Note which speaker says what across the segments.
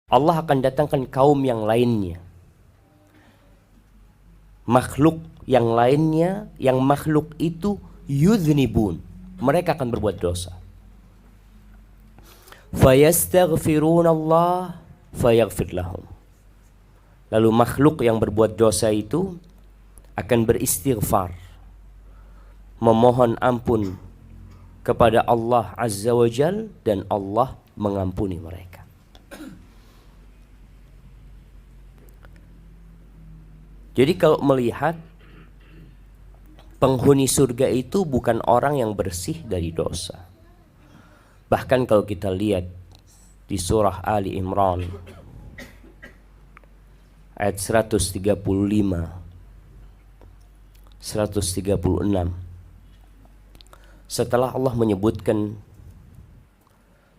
Speaker 1: Allah akan datangkan kaum yang lainnya, makhluk yang lainnya, yang makhluk itu yudhnibun, mereka akan berbuat dosa. Fayastaghfirunallah fayaghfir lahum. Lalu makhluk yang berbuat dosa itu akan beristighfar, memohon ampun kepada Allah Azza wa Jal, dan Allah mengampuni mereka. Jadi kalau melihat penghuni surga itu bukan orang yang bersih dari dosa. Bahkan kalau kita lihat di surah Ali Imran ayat 135, 136, setelah Allah menyebutkan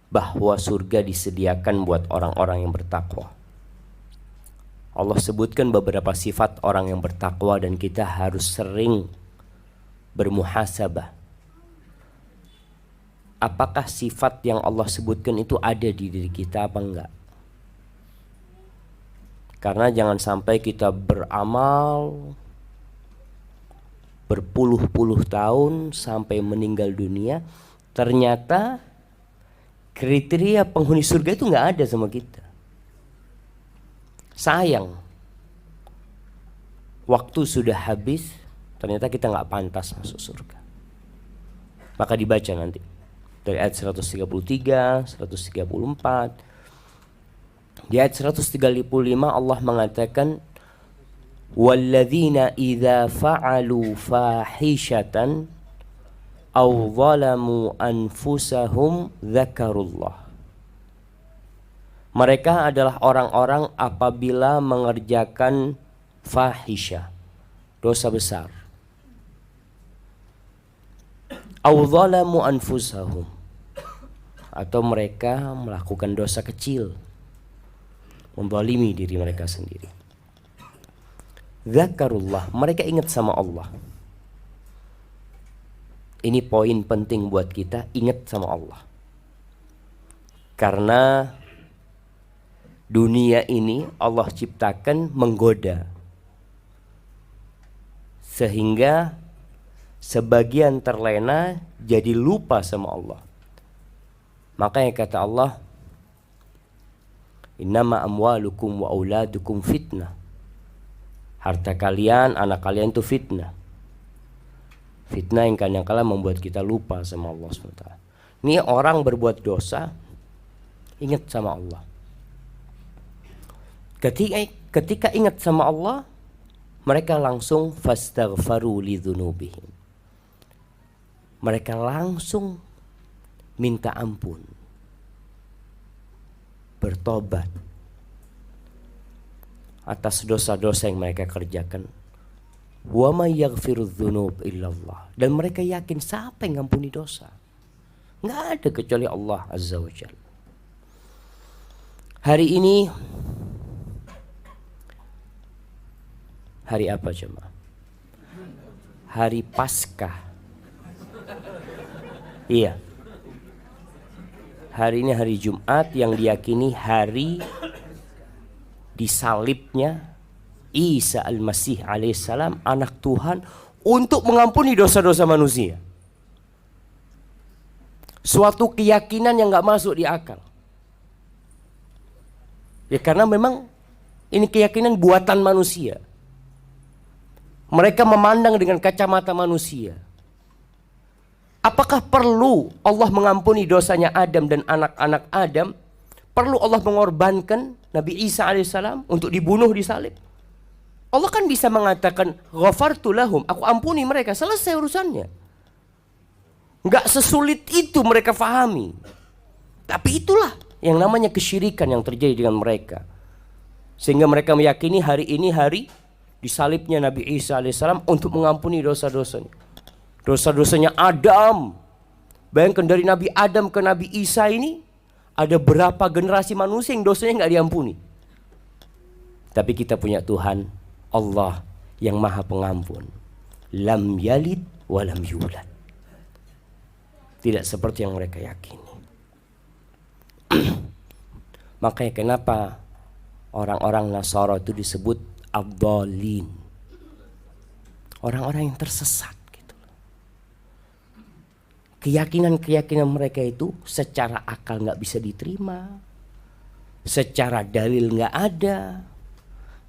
Speaker 1: bahwa surga disediakan buat orang-orang yang bertakwa, Allah sebutkan beberapa sifat orang yang bertakwa, dan kita harus sering bermuhasabah. Apakah sifat yang Allah sebutkan itu ada di diri kita apa enggak? Karena jangan sampai kita beramal berpuluh-puluh tahun sampai meninggal dunia, ternyata kriteria penghuni surga itu enggak ada sama kita. Sayang, waktu sudah habis, ternyata kita nggak pantas masuk surga. Maka dibaca nanti dari ayat 133, 134. Di ayat 135 Allah mengatakan, walladzina idza fa'alu fahishatan aw zalamu anfusahum dzakarullah. Mereka adalah orang-orang apabila mengerjakan fahisyah, dosa besar, aw zalamu anfusahum, atau mereka melakukan dosa kecil, menzalimi diri mereka sendiri. Dzakarullah, mereka ingat sama Allah. Ini poin penting buat kita, ingat sama Allah. Karena dunia ini Allah ciptakan menggoda, sehingga sebagian terlena jadi lupa sama Allah. Makanya kata Allah, innama amwalukum wa auladukum fitnah. Harta kalian, anak kalian itu fitnah. Fitnah yang kadang-kala membuat kita lupa sama Allah SWT. Ini orang berbuat dosa, ingat sama Allah. Ketika ingat sama Allah, mereka langsung fastaghfaru lidzunubihim. Mereka langsung minta ampun, bertobat atas dosa-dosa yang mereka kerjakan. Wa may yaghfirudz dzunub illallah. Dan mereka yakin siapa yang ngampuni dosa? Enggak ada kecuali Allah Azza wa Jalla. Hari ini hari apa jemaah? Hari Paskah. Iya. Hari ini hari Jumat yang diyakini hari disalibnya Isa al-Masih alaihissalam, anak Tuhan, untuk mengampuni dosa-dosa manusia. Suatu keyakinan yang gak masuk di akal. Ya karena memang ini keyakinan buatan manusia. Mereka memandang dengan kacamata manusia. Apakah perlu Allah mengampuni dosanya Adam dan anak-anak Adam? Perlu Allah mengorbankan Nabi Isa alaihissalam untuk dibunuh di salib? Allah kan bisa mengatakan ghafartu lahum, aku ampuni mereka, selesai urusannya. Enggak sesulit itu mereka fahami. Tapi itulah yang namanya kesyirikan yang terjadi dengan mereka. Sehingga mereka meyakini hari ini hari disalibnya Nabi Isa alaihissalam untuk mengampuni dosa-dosanya. Dosa-dosanya Adam. Bayangkan dari Nabi Adam ke Nabi Isa ini ada berapa generasi manusia yang dosanya nggak diampuni. Tapi kita punya Tuhan Allah yang maha pengampun. Lam yalid wa lam yulad. Tidak seperti yang mereka yakini. Makanya kenapa orang-orang Nasara itu disebut ad-dallin, orang-orang yang tersesat gitu. Keyakinan-keyakinan mereka itu secara akal nggak bisa diterima, secara dalil nggak ada,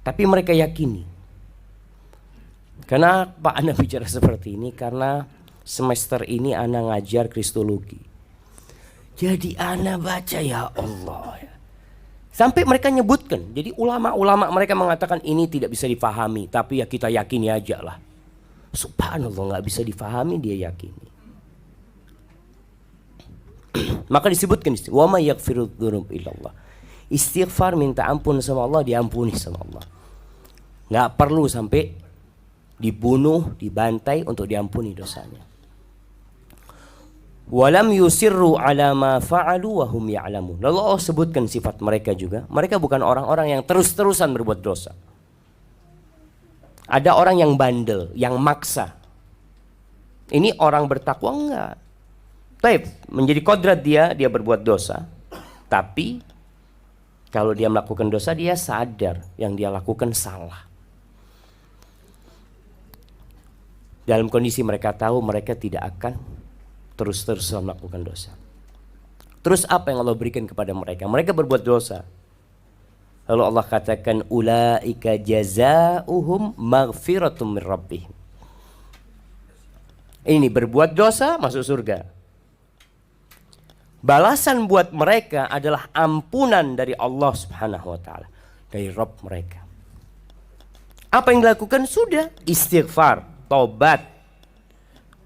Speaker 1: tapi mereka yakini. Kenapa Anda bicara seperti ini? Karena semester ini Anda ngajar Kristologi. Jadi Anda baca, ya Allah ya. Sampai mereka nyebutkan, jadi ulama-ulama mereka mengatakan ini tidak bisa difahami, tapi ya kita yakini aja lah. Subhanallah, nggak bisa difahami dia yakini. Maka disebutkan wa may yaghfiru dzunub illallah. Istighfar, minta ampun sama Allah, diampuni sama Allah. Nggak perlu sampai dibunuh, dibantai untuk diampuni dosanya. Walam yusirru ala ma fa'alu wa hum ya'lamun. Lalu Allah sebutkan sifat mereka juga. Mereka bukan orang-orang yang terus-terusan berbuat dosa. Ada orang yang bandel, yang maksa. Ini orang bertakwa enggak. Baik, menjadi kodrat dia berbuat dosa. Tapi kalau dia melakukan dosa, dia sadar yang dia lakukan salah. Dalam kondisi mereka tahu mereka tidak akan terus-terusan melakukan dosa. Terus apa yang Allah berikan kepada mereka? Mereka berbuat dosa. Lalu Allah katakan ulaika jazaohum maghfiratum min rabbihim. Ini berbuat dosa masuk surga. Balasan buat mereka adalah ampunan dari Allah Subhanahu wa taala, dari Rabb mereka. Apa yang dilakukan? Sudah istighfar, tobat.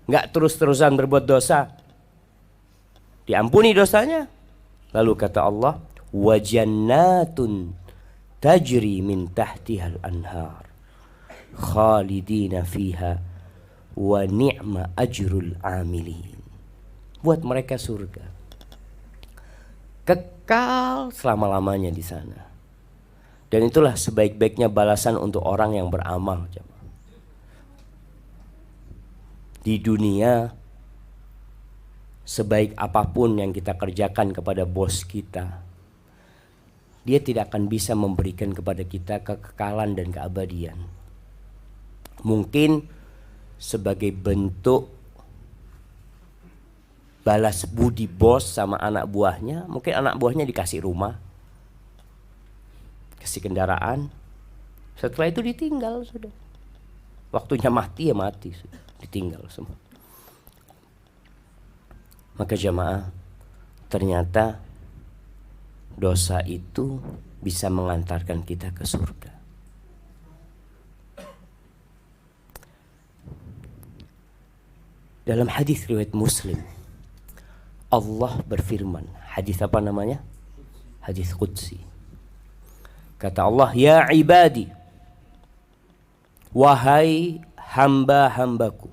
Speaker 1: Enggak terus-terusan berbuat dosa, diampuni dosanya. Lalu kata Allah, wa jannatun tajri min tahtihal anhar khalidina fiha wa ni'ma ajrul amilin. Buat mereka surga kekal selama-lamanya di sana. Dan itulah sebaik-baiknya balasan untuk orang yang beramal. Di dunia, sebaik apapun yang kita kerjakan kepada bos kita, dia tidak akan bisa memberikan kepada kita kekekalan dan keabadian. Mungkin sebagai bentuk balas budi bos sama anak buahnya, mungkin anak buahnya dikasih rumah, kasih kendaraan. Setelah itu ditinggal sudah. Waktunya mati ya mati sudah. Ditinggal semua. Maka jamaah, ternyata dosa itu bisa mengantarkan kita ke surga. Dalam hadis riwayat Muslim, Allah berfirman, hadis apa namanya? Hadis Qudsi. Kata Allah, ya ibadi, wahai hamba-hambaku,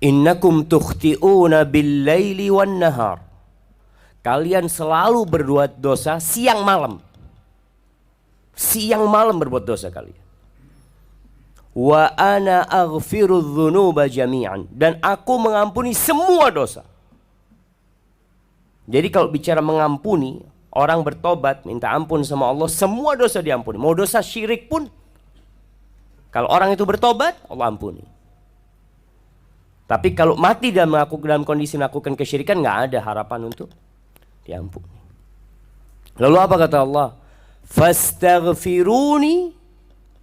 Speaker 1: innakum tukhti'una bil-laili wan-nahar. Kalian selalu berbuat dosa siang malam. Siang malam berbuat dosa kalian. Wa ana aghfiru dzunuba jami'an. Dan aku mengampuni semua dosa. Jadi kalau bicara mengampuni, orang bertobat, minta ampun sama Allah, semua dosa diampuni. Mau dosa syirik pun, kalau orang itu bertobat, Allah ampuni. Tapi kalau mati dan dalam kondisi melakukan kesyirikan, nggak ada harapan untuk diampuni. Lalu apa kata Allah? Fastaghfiruni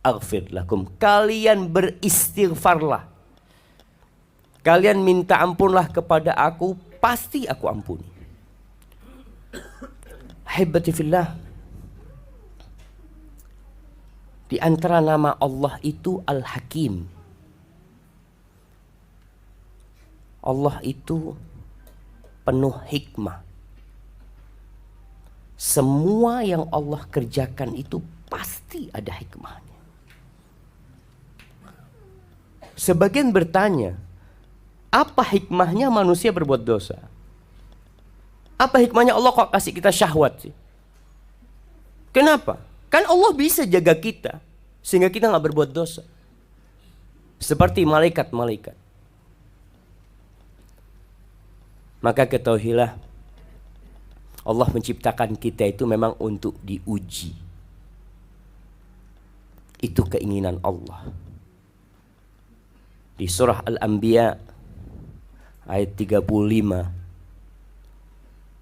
Speaker 1: aghfir lakum. Kalian beristighfarlah. Kalian minta ampunlah kepada aku, pasti aku ampuni. Ahibati fillah. Di antara nama Allah itu Al-Hakim. Allah itu penuh hikmah. Semua yang Allah kerjakan itu pasti ada hikmahnya. Sebagian bertanya, apa hikmahnya manusia berbuat dosa? Apa hikmahnya Allah kok kasih kita syahwat sih? Kenapa? Kan Allah bisa jaga kita sehingga kita nggak berbuat dosa. Seperti malaikat-malaikat. Maka ketahuilah, Allah menciptakan kita itu memang untuk diuji. Itu keinginan Allah. Di surah Al-Anbiya ayat 35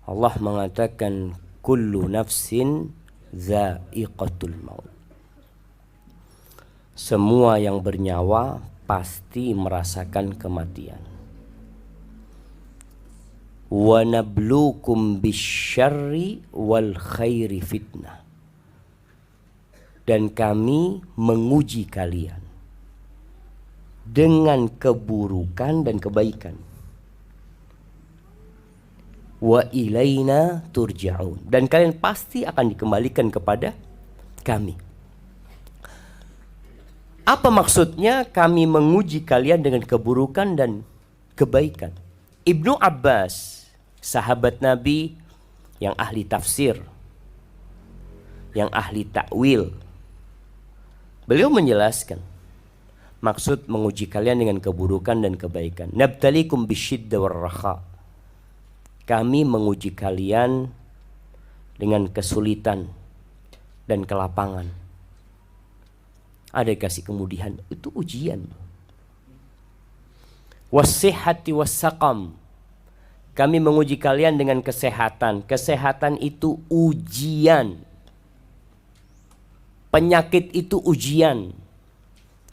Speaker 1: Allah mengatakan kullu nafsin dha'iqatul maut. Semua yang bernyawa pasti merasakan kematian. Wa nabluukum bisyarri wal khairi fitnah. Dan kami menguji kalian dengan keburukan dan kebaikan. Wa ilaina turja'un. Dan kalian pasti akan dikembalikan kepada kami. Apa maksudnya kami menguji kalian dengan keburukan dan kebaikan? Ibnu Abbas, sahabat Nabi yang ahli tafsir, yang ahli takwil, beliau menjelaskan maksud menguji kalian dengan keburukan dan kebaikan. Nabtalikum bisyidda warraha. Kami menguji kalian dengan kesulitan dan kelapangan. Ada kasih kemudian, itu ujian. Wassihhati wassaqam. Kami menguji kalian dengan kesehatan. Kesehatan itu ujian. Penyakit itu ujian.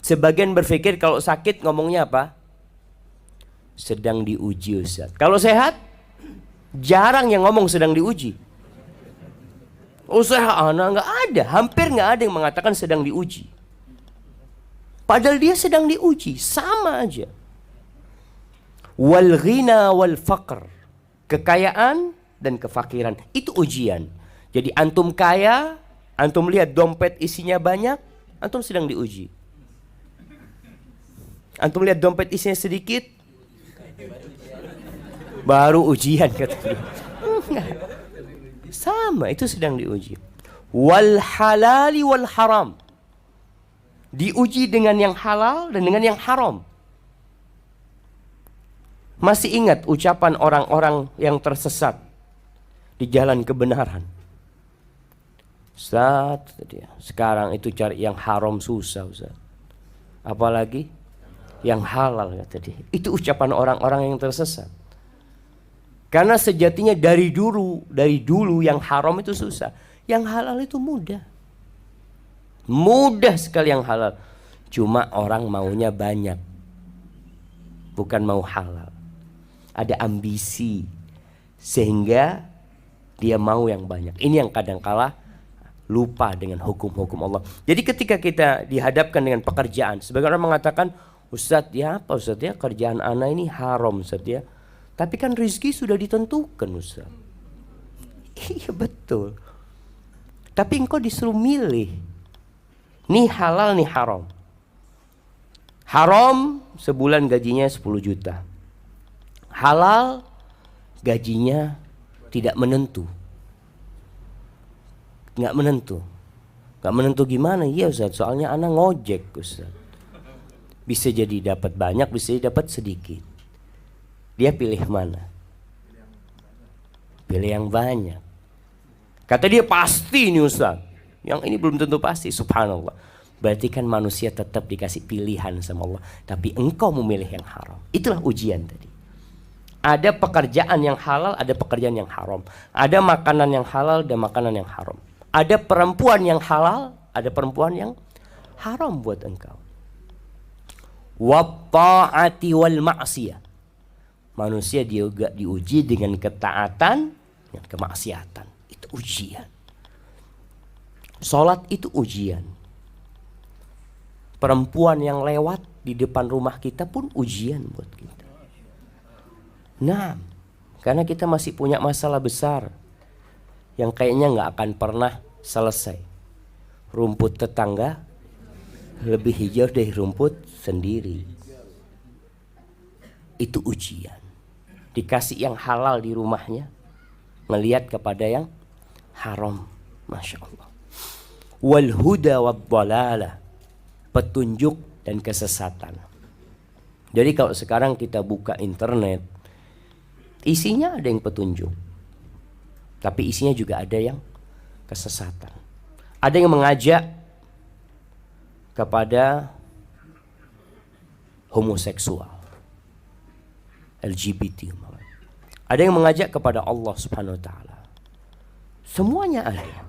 Speaker 1: Sebagian berpikir kalau sakit ngomongnya apa? Sedang diuji, Ustaz. Kalau sehat, jarang yang ngomong sedang diuji. Usaha anak nggak ada, hampir nggak ada yang mengatakan sedang diuji. Padahal dia sedang diuji, sama aja. Wal ghina wal faqr. Kekayaan dan kefakiran, itu ujian. Jadi antum kaya, antum lihat dompet isinya banyak, antum sedang diuji. Antum lihat dompet isinya sedikit, baru ujian kata dia. Sama, itu sedang diuji. Wal halali wal haram. Diuji dengan yang halal dan dengan yang haram. Masih ingat ucapan orang-orang yang tersesat di jalan kebenaran? Ustaz, sekarang itu cari yang haram susah, Ustaz. Apalagi yang halal, kata dia. Itu ucapan orang-orang yang tersesat. Karena sejatinya dari dulu yang haram itu susah. Yang halal itu mudah. Mudah sekali yang halal. Cuma orang maunya banyak, bukan mau halal. Ada ambisi sehingga dia mau yang banyak. Ini yang kadangkala lupa dengan hukum-hukum Allah. Jadi ketika kita dihadapkan dengan pekerjaan, sebagian orang mengatakan, Ustadz ya apa Ustadz ya, kerjaan anak ini haram Ustadz ya. Tapi kan rezeki sudah ditentukan Ustadz. Iya betul. Tapi engkau disuruh milih. Nih halal, nih haram. Haram sebulan gajinya 10 juta. Halal gajinya tidak menentu. Nggak menentu. Nggak menentu gimana? Iya Ustaz, soalnya anak ngojek Ustaz. Bisa jadi dapat banyak, bisa jadi dapat sedikit. Dia pilih mana? Pilih yang banyak. Kata dia pasti ini Ustaz. Yang ini belum tentu pasti, subhanallah. Berarti kan manusia tetap dikasih pilihan sama Allah. Tapi engkau memilih yang haram. Itulah ujian tadi. Ada pekerjaan yang halal, ada pekerjaan yang haram. Ada makanan yang halal, ada makanan yang haram. Ada perempuan yang halal, ada perempuan yang haram buat engkau. Watta'ati wal ma'siyah. Manusia juga diuji dengan ketaatan dan kemaksiatan. Itu ujian. Sholat itu ujian. Perempuan yang lewat di depan rumah kita pun ujian buat kita. Nah, karena kita masih punya masalah besar yang kayaknya nggak akan pernah selesai. Rumput tetangga lebih hijau dari rumput sendiri. Itu ujian. Dikasih yang halal di rumahnya, melihat kepada yang haram. Masya Allah. Wal huda wad dhalalah. Petunjuk dan kesesatan. Jadi kalau sekarang kita buka internet, isinya ada yang petunjuk, Tapi isinya juga ada yang kesesatan. Ada yang mengajak kepada homoseksual, LGBT. Ada yang mengajak kepada Allah Subhanahu wa taala. Semuanya ada.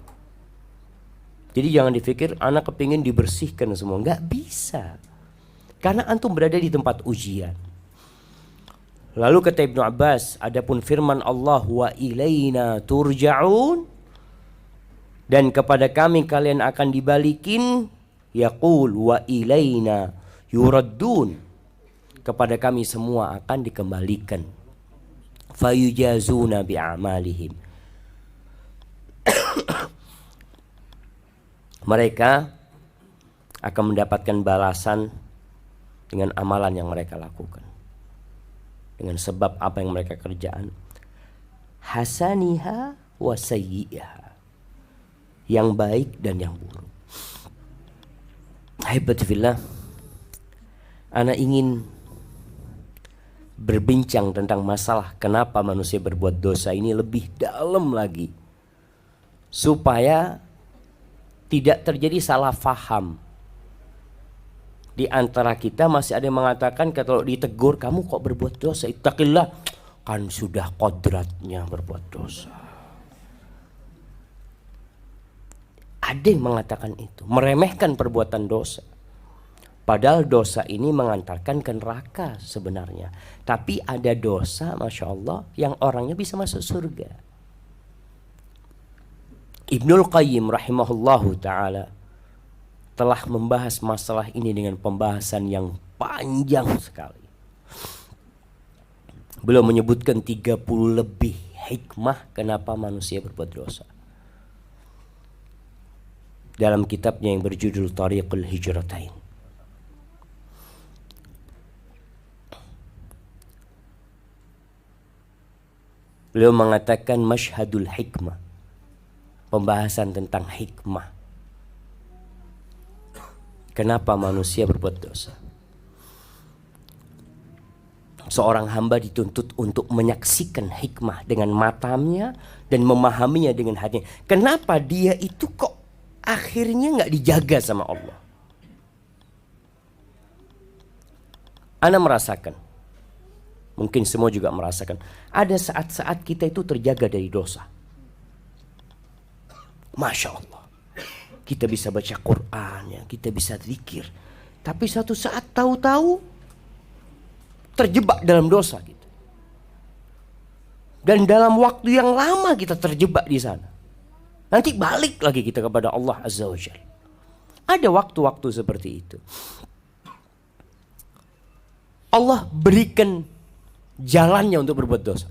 Speaker 1: Jadi jangan dipikir anak kepingin dibersihkan semua. Enggak bisa. Karena antum berada di tempat ujian. Lalu kata Ibnu Abbas, adapun firman Allah wa ilaina turja'un, dan kepada kami kalian akan dibalikin, yaqul wa ilaina yuraddun, kepada kami semua akan dikembalikan. Fayujazuna bi'amalihim. Mereka akan mendapatkan balasan dengan amalan yang mereka lakukan, dengan sebab apa yang mereka kerjaan. Hasaniha wa sayyi'ah, yang baik dan yang buruk. Ahibati fillah, ana ingin berbincang tentang masalah kenapa manusia berbuat dosa ini lebih dalam lagi, supaya tidak terjadi salah faham. Di antara kita masih ada yang mengatakan kalau ditegur, kamu kok berbuat dosa, ittaqillah, kan sudah kodratnya berbuat dosa. Ada yang mengatakan itu, meremehkan perbuatan dosa. Padahal dosa ini mengantarkan ke neraka sebenarnya. Tapi ada dosa, Masya Allah, yang orangnya bisa masuk surga. Ibnul Qayyim rahimahullahu ta'ala telah membahas masalah ini dengan pembahasan yang panjang sekali. Beliau menyebutkan 30 lebih hikmah kenapa manusia berbuat dosa. Dalam kitabnya yang berjudul Tariqul Hijratain. Beliau mengatakan masyhadul hikmah, pembahasan tentang hikmah. Kenapa manusia berbuat dosa? Seorang hamba dituntut untuk menyaksikan hikmah dengan matanya dan memahaminya dengan hatinya. Kenapa dia itu kok akhirnya nggak dijaga sama Allah? Ana merasakan, mungkin semua juga merasakan, ada saat-saat kita itu terjaga dari dosa. Masya Allah, kita bisa baca Quran, ya, kita bisa zikir, tapi satu saat tahu-tahu terjebak dalam dosa gitu. Dan dalam waktu yang lama kita terjebak di sana. Nanti balik lagi kita kepada Allah Azza wa Jalla. Ada waktu-waktu seperti itu. Allah berikan jalannya untuk berbuat dosa.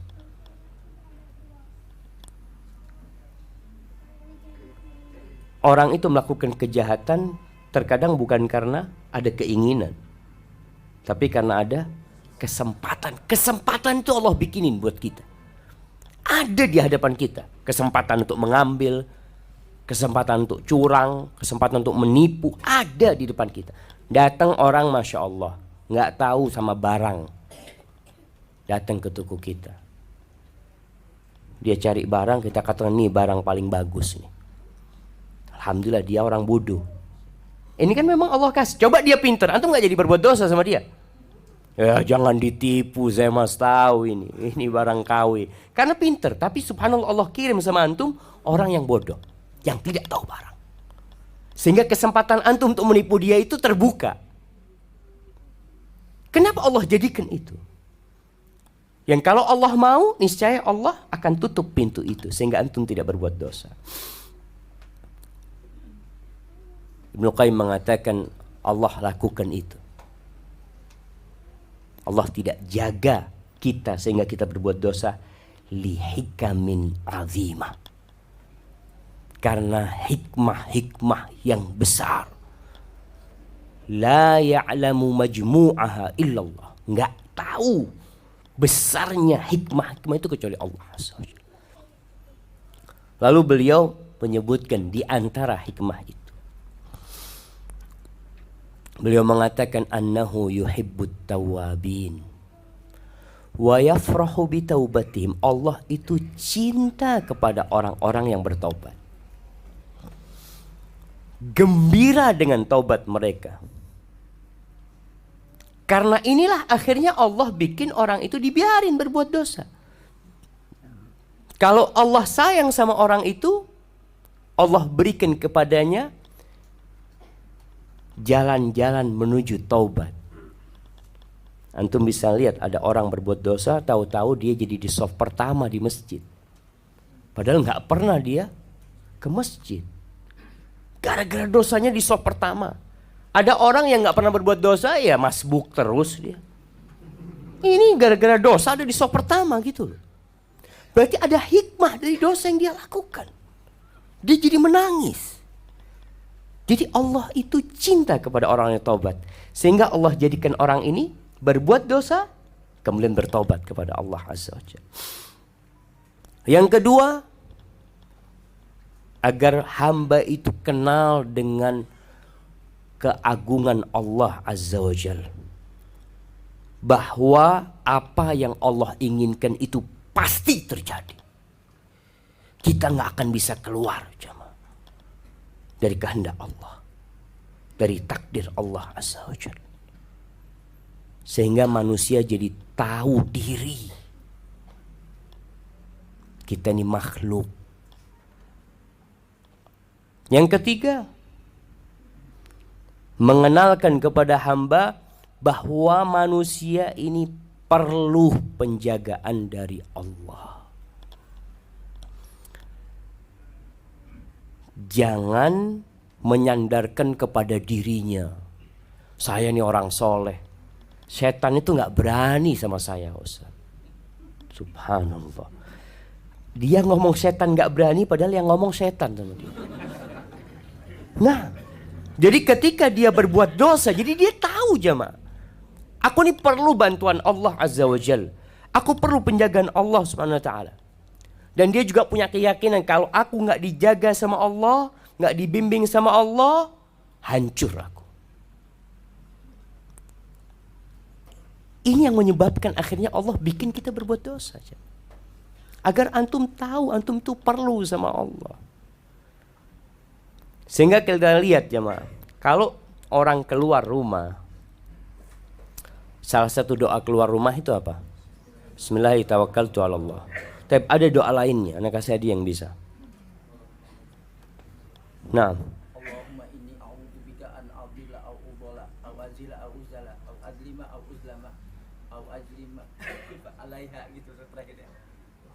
Speaker 1: Orang itu melakukan kejahatan terkadang bukan karena ada keinginan, tapi karena ada kesempatan. Kesempatan itu Allah bikinin buat kita. Ada di hadapan kita. Kesempatan untuk mengambil, kesempatan untuk curang, kesempatan untuk menipu, ada di depan kita. Datang orang Masya Allah, gak tahu sama barang, datang ke toko kita. Dia cari barang, kita katakan nih barang paling bagus nih. Alhamdulillah dia orang bodoh. Ini kan memang Allah kasih. Coba dia pintar, antum gak jadi berbuat dosa sama dia? Ya jangan ditipu, saya mas tahu ini barang KW. Karena pintar, tapi subhanallah Allah kirim sama antum orang yang bodoh, yang tidak tahu barang. Sehingga kesempatan antum untuk menipu dia itu terbuka. Kenapa Allah jadikan itu? Yang kalau Allah mau, niscaya Allah akan tutup pintu itu sehingga antum tidak berbuat dosa. Ibnu Qayyim mengatakan Allah lakukan itu. Allah tidak jaga kita sehingga kita berbuat dosa lihikamin azimah. Karena hikmah-hikmah yang besar. La ya'lamu majmu'aha illallah. Enggak tahu besarnya hikmah-hikmah itu kecuali Allah. Lalu beliau menyebutkan di antara hikmah itu. Beliau mengatakan annahu yuhibbut tawabin Wa yafrahu bitaubatihim. Allah itu cinta kepada orang-orang yang bertaubat. Gembira dengan taubat mereka. Karena inilah akhirnya Allah bikin orang itu dibiarin berbuat dosa. Kalau Allah sayang sama orang itu, Allah berikan kepadanya jalan-jalan menuju taubat. Antum bisa lihat ada orang berbuat dosa, tahu-tahu dia jadi di saf pertama di masjid. Padahal nggak pernah dia ke masjid. Gara-gara dosanya di saf pertama. Ada orang yang nggak pernah berbuat dosa, ya masbuk terus dia. Ini gara-gara dosa ada di saf pertama gitu loh. Berarti ada hikmah dari dosa yang dia lakukan. Dia jadi menangis. Jadi Allah itu cinta kepada orang yang taubat. Sehingga Allah jadikan orang ini berbuat dosa, kemudian bertobat kepada Allah Azza wa Jalla. Yang kedua, agar hamba itu kenal dengan keagungan Allah Azza wa Jalla. Bahwa apa yang Allah inginkan itu pasti terjadi. Kita nggak akan bisa keluar dari kehendak Allah, dari takdir Allah Azza wa Jalla. Sehingga manusia jadi tahu diri. Kita ini makhluk. Yang ketiga, mengenalkan kepada hamba bahwa manusia ini perlu penjagaan dari Allah. Jangan menyandarkan kepada dirinya. Saya ini orang soleh. Setan itu gak berani sama saya, Ustaz. Subhanallah. Dia ngomong setan gak berani, padahal yang ngomong setan sama dia. Nah, jadi ketika dia berbuat dosa, jadi dia tahu jamaah. Aku ini perlu bantuan Allah Azza wa Jalla. Aku perlu penjagaan Allah Subhanahu wa ta'ala. Dan dia juga punya keyakinan kalau aku gak dijaga sama Allah, gak dibimbing sama Allah, hancur aku. Ini yang menyebabkan akhirnya Allah bikin kita berbuat dosa. Agar antum tahu, antum itu perlu sama Allah. Sehingga kita lihat jemaah, kalau orang keluar rumah, salah satu doa keluar rumah itu apa? Bismillahirrahmanirrahim. Tapi ada doa lainnya, anak kasih dia yang bisa. Nah,
Speaker 2: Allahumma inni a'udzubika an adilla au udalla au azila au uzala au azlima au uzlama au ajlima alaiha gitu terakhirnya.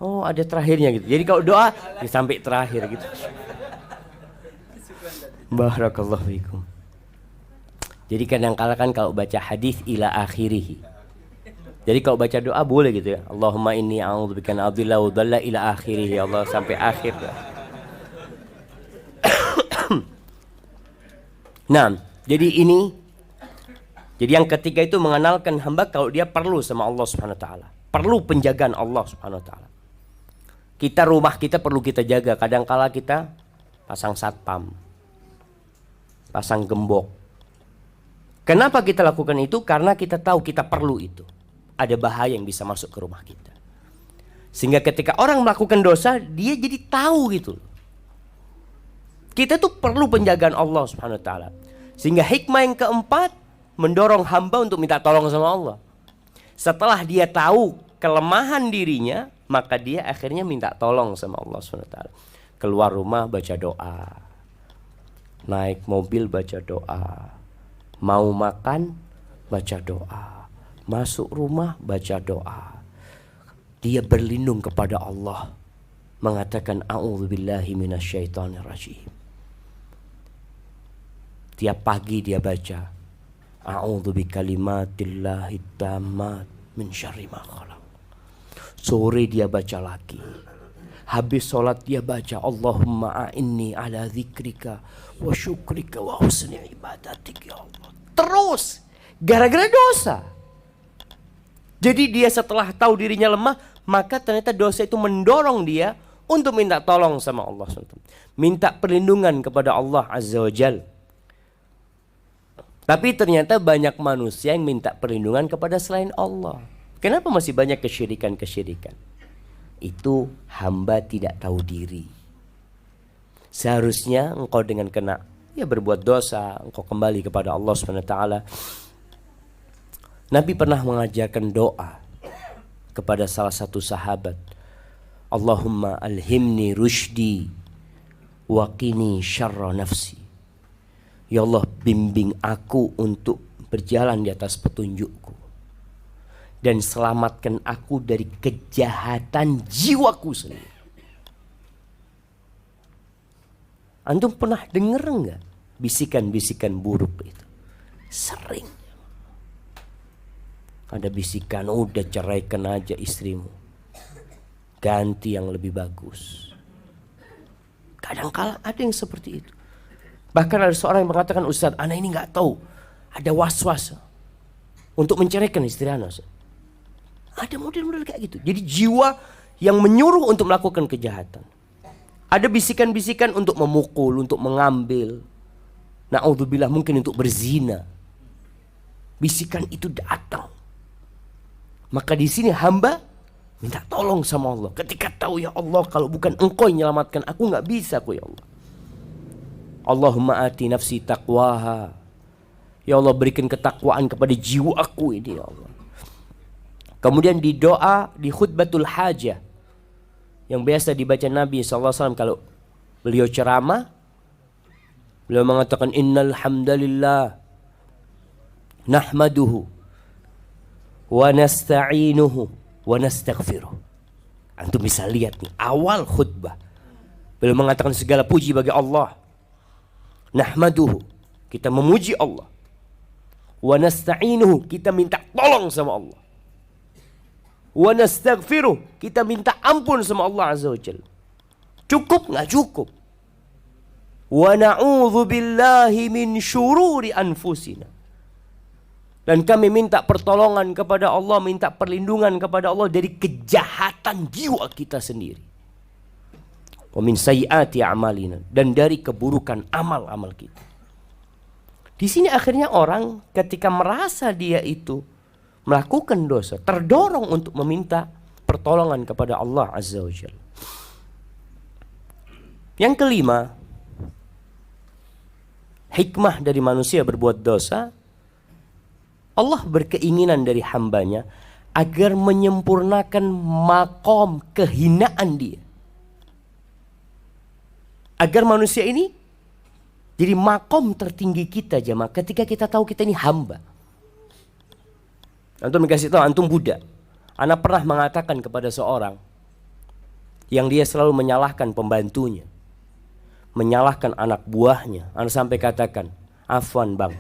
Speaker 1: oh ada terakhirnya gitu. Jadi kalau doa sampai terakhir gitu. Barakallahu fikum. Jadi kadang-kala kan kalau baca hadis ila akhirih. Jadi kalau baca doa boleh gitu ya. Allahumma inni a'udzubika an adilla wa udalla ila akhirih, ya Allah, sampai akhir. Nah, jadi yang ketiga itu mengenalkan hamba kalau dia perlu sama Allah Subhanahu wa taala. Perlu penjagaan Allah Subhanahu wa taala. Rumah kita perlu kita jaga. Kadang-kala kita pasang satpam, pasang gembok. Kenapa kita lakukan itu? Karena kita tahu kita perlu itu. Ada bahaya yang bisa masuk ke rumah kita. Sehingga ketika orang melakukan dosa, dia jadi tahu gitu. Kita tuh perlu penjagaan Allah Subhanahu wa taala. Sehingga hikmah yang keempat mendorong hamba untuk minta tolong sama Allah. Setelah dia tahu kelemahan dirinya, maka dia akhirnya minta tolong sama Allah Subhanahu wa taala. Keluar rumah baca doa. Naik mobil baca doa. Mau makan baca doa. Masuk rumah baca doa. Dia berlindung kepada Allah, mengatakan a'udzubillahi minasyaitonirrajim. Tiap pagi dia baca a'udzubikalimatillahi tammat min syarri ma khalaq. Sore dia baca lagi. Habis sholat dia baca Allahumma a'inni ala dzikrika wa syukrika wa husni ibadatik, ya Allah. Terus gara-gara dosa. Jadi dia setelah tahu dirinya lemah, maka ternyata dosa itu mendorong dia untuk minta tolong sama Allah SWT. Minta perlindungan kepada Allah Azza wa Jalla. Tapi ternyata banyak manusia yang minta perlindungan kepada selain Allah. Kenapa masih banyak kesyirikan-kesyirikan? Itu hamba tidak tahu diri. Seharusnya engkau dengan kena berbuat dosa, engkau kembali kepada Allah SWT. Nabi pernah mengajarkan doa kepada salah satu sahabat. Allahumma alhimni rushdi wa qini syarra nafsi. Ya Allah, bimbing aku untuk berjalan di atas petunjukku dan selamatkan aku dari kejahatan jiwaku sendiri. Antum pernah dengar enggak bisikan-bisikan buruk itu? Sering. Ada bisikan, udah ceraikan aja istrimu, ganti yang lebih bagus. Kadang-kala ada yang seperti itu. Bahkan ada seorang yang mengatakan, Ustaz, anak ini nggak tahu, ada was-was untuk menceraikan istri anak. Ada model-model kayak gitu. Jadi jiwa yang menyuruh untuk melakukan kejahatan. Ada bisikan-bisikan untuk memukul, untuk mengambil. Na'udzubillah, mungkin untuk berzina. Bisikan itu datang. Maka di sini hamba minta tolong sama Allah. Ketika tahu, ya Allah, kalau bukan Engkau yang menyelamatkan aku, nggak bisa aku, ya Allah. Allahumma ati nafsi taqwaha. Ya Allah, berikan ketakwaan kepada jiwa aku ini, ya Allah. Kemudian di doa di khutbatul hajah yang biasa dibaca Nabi SAW kalau beliau ceramah, beliau mengatakan innal hamdalillah nahmaduhu wa nasta'inuhu wa nastaghfiruh. Antum bisa lihat nih awal khutbah. Beliau mengatakan segala puji bagi Allah. Nahmaduhu, kita memuji Allah. Wa nasta'inuhu, kita minta tolong sama Allah. Wa nastaghfiruh, kita minta ampun sama Allah Azza wa Jalla. Cukup nggak cukup? Wa na'udzu billahi min syururi anfusina. Dan kami minta pertolongan kepada Allah, minta perlindungan kepada Allah dari kejahatan jiwa kita sendiri. Wa min sayyiati a'malina, dan dari keburukan amal-amal kita. Di sini akhirnya orang ketika merasa dia itu melakukan dosa, terdorong untuk meminta pertolongan kepada Allah Azza wa Jalla. Yang kelima, hikmah dari manusia berbuat dosa, Allah berkeinginan dari hambanya agar menyempurnakan makom kehinaan dia. Agar manusia ini jadi makom tertinggi kita, jemaah, ketika kita tahu kita ini hamba. Antum dikasih tahu, antum budak. Anak pernah mengatakan kepada seorang yang dia selalu menyalahkan pembantunya, menyalahkan anak buahnya. Anak sampai katakan, afwan bang,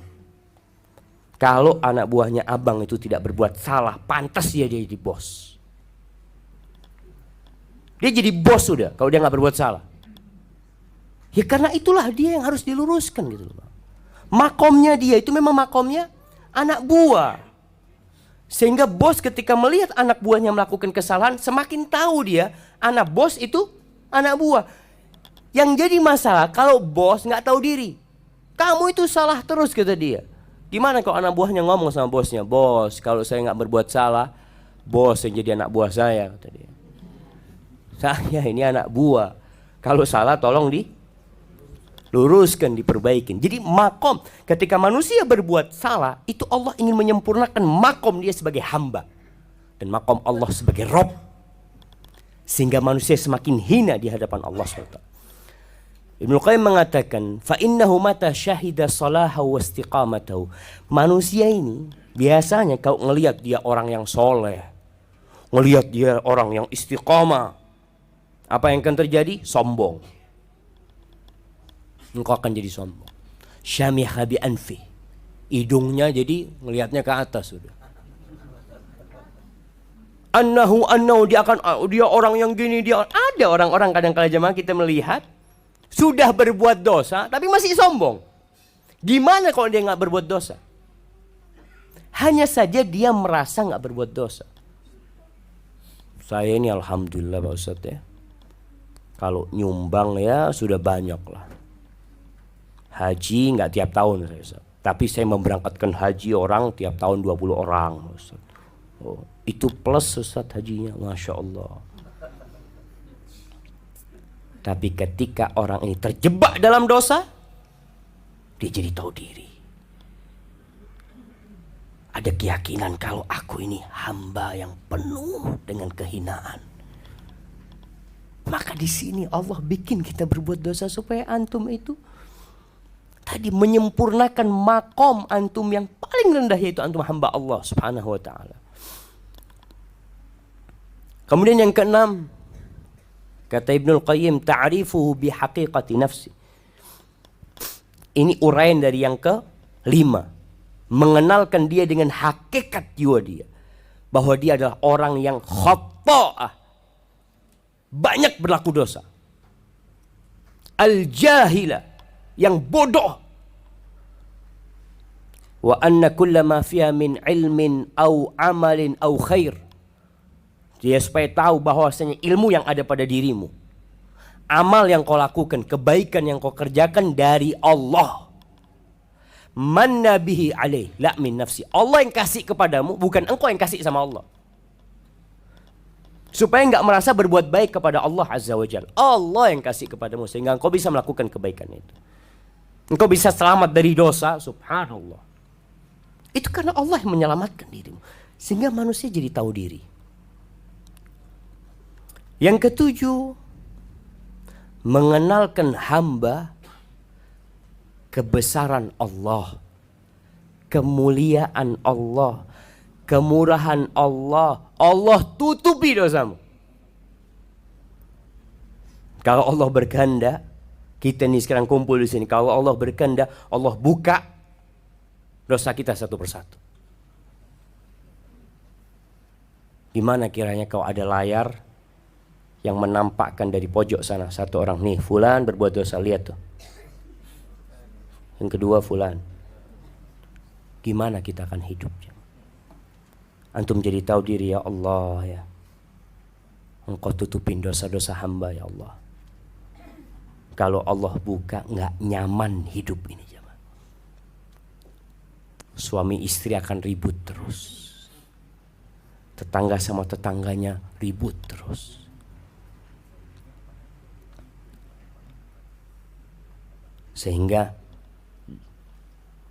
Speaker 1: kalau anak buahnya abang itu tidak berbuat salah, pantas dia jadi bos. Dia jadi bos sudah kalau dia nggak berbuat salah. Ya karena itulah dia yang harus diluruskan gitu loh. Makomnya dia itu memang makomnya anak buah. Sehingga bos ketika melihat anak buahnya melakukan kesalahan, semakin tahu dia anak bos itu anak buah. Yang jadi masalah kalau bos nggak tahu diri. Kamu itu salah terus, kata dia. Gimana kalau anak buahnya ngomong sama bosnya, bos kalau saya nggak berbuat salah, bos yang jadi anak buah saya, kata dia. Saya ini anak buah, kalau salah tolong diluruskan, diperbaikin. Jadi makom ketika manusia berbuat salah, itu Allah ingin menyempurnakan makom dia sebagai hamba dan makom Allah sebagai Rob, sehingga manusia semakin hina di hadapan Allah SWT. Ibnu Qayyim mengatakan, fa innahu mata syahida salahahu wa istiqamatahu. Manusia ini biasanya kalau ngelihat dia orang yang soleh, ngelihat dia orang yang istiqamah, apa yang akan terjadi? Sombong. Engkau akan jadi sombong. Syamiha bi anfi, hidungnya jadi ngelihatnya ke atas sudah. Annahu dia orang yang gini, dia ada orang-orang kadang-kala jemaah kita melihat sudah berbuat dosa tapi masih sombong. Gimana kalau dia nggak berbuat dosa? Hanya saja dia merasa nggak berbuat dosa. Saya ini alhamdulillah Pak Ustadz ya, kalau nyumbang ya sudah banyak lah. Haji nggak tiap tahun saya, Ustadz. Tapi saya memberangkatkan haji orang tiap tahun 20 orang, Ustadz. Oh, itu plus Ustaz hajinya, Masya Allah. Tapi ketika orang ini terjebak dalam dosa, dia jadi tahu diri. Ada keyakinan kalau aku ini hamba yang penuh dengan kehinaan. Maka di sini Allah bikin kita berbuat dosa supaya antum itu tadi menyempurnakan makom antum yang paling rendah, yaitu antum hamba Allah Subhanahu wa taala. Kemudian yang keenam, kata Ibnul Qayyim, ta'rifuhu bihaqiqati nafsi. Ini uraian dari yang kelima, mengenalkan dia dengan hakikat jiwa dia, bahwa dia adalah orang yang khata'ah, banyak berlaku dosa, al-jahila, yang bodoh, wa anna kullama fiha min ilmin au amalin au khair. Dia supaya tahu bahwasanya ilmu yang ada pada dirimu, amal yang kau lakukan, kebaikan yang kau kerjakan dari Allah. Man nabihi alaih la min nafsi. Allah yang kasih kepadamu, bukan engkau yang kasih sama Allah. Supaya enggak merasa berbuat baik kepada Allah Azza wa Jalla. Allah yang kasih kepadamu sehingga engkau bisa melakukan kebaikan itu. Engkau bisa selamat dari dosa, subhanallah. Itu karena Allah yang menyelamatkan dirimu. Sehingga manusia jadi tahu diri. Yang ketujuh, mengenalkan hamba kebesaran Allah, kemuliaan Allah, kemurahan Allah. Allah tutupi dosamu. Kalau Allah berkehendak, kita nih sekarang kumpul di sini, kalau Allah berkehendak, Allah buka dosa kita satu persatu. Gimana kiranya kalau ada layar yang menampakkan dari pojok sana satu orang, nih fulan berbuat dosa, lihat tuh. Yang kedua fulan. Gimana kita akan hidupnya? Antum jadi tahu diri, ya Allah ya. Engkau tutupin dosa-dosa hamba ya Allah. Kalau Allah buka, nggak nyaman hidup ini jemaah. Suami istri akan ribut terus. Tetangga sama tetangganya ribut terus. Sehingga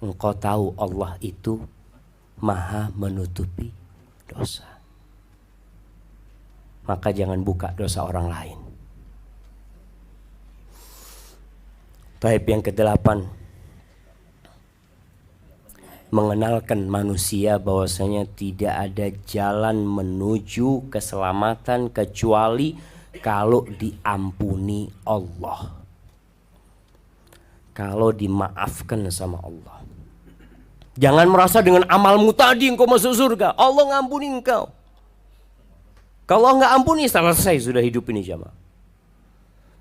Speaker 1: engkau tahu Allah itu maha menutupi dosa. Maka jangan buka dosa orang lain. Baik, yang kedelapan, mengenalkan manusia bahwasanya tidak ada jalan menuju keselamatan kecuali kalau diampuni Allah. Kalau dimaafkan sama Allah. Jangan merasa dengan amalmu tadi engkau masuk surga, Allah ngampuni engkau. Kalau nggak ampuni, selesai sudah hidup ini jamaah.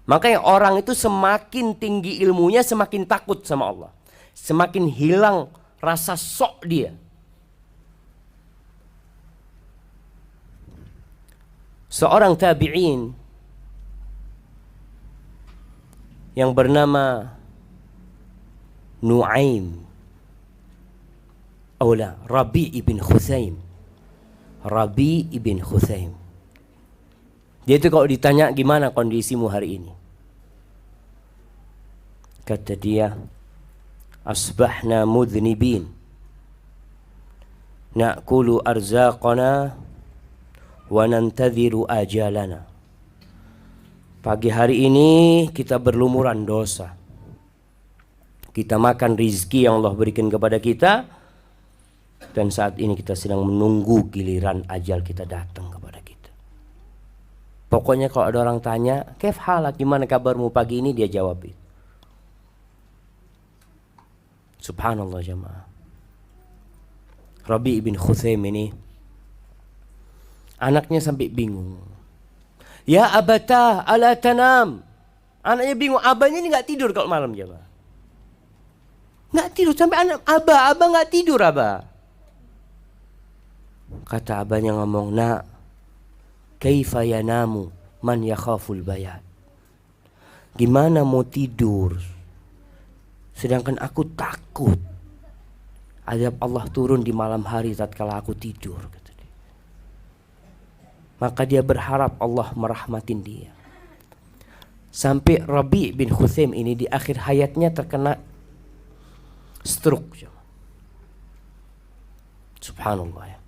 Speaker 1: Makanya orang itu semakin tinggi ilmunya, semakin takut sama Allah. Semakin hilang rasa sok dia. Seorang tabi'in yang bernama Nu'aim, Rabi ibn Khuthaim. Rabi ibn Khuthaim. Dia itu kalau ditanya gimana kondisimu hari ini, kata dia, asbahna mudhnibin, na'kulu arzaqana wa nantadhiru ajalana. Pagi hari ini kita berlumuran dosa. Kita makan rizki yang Allah berikan kepada kita, dan saat ini kita sedang menunggu giliran ajal kita datang kepada kita. Pokoknya kalau ada orang tanya, "Kaif halak, gimana kabarmu pagi ini?" dia jawab itu. Subhanallah jemaah. Rabi ibn Khuthaim ini anaknya sampai bingung. Ya abata ala tanam. Anaknya bingung, abahnya ini nggak tidur kalau malam jemaah. Nggak tidur sampai anak abah nggak tidur abah. Kata abahnya ngomong, nak, kaifa yanamu man yakhaful bayat. Gimana mau tidur? Sedangkan aku takut azab Allah turun di malam hari tatkala aku tidur. Kata dia. maka dia berharap Allah merahmatin dia. Sampai Rabi bin Khuzaim ini di akhir hayatnya terkena stroke. Subhanallah ya.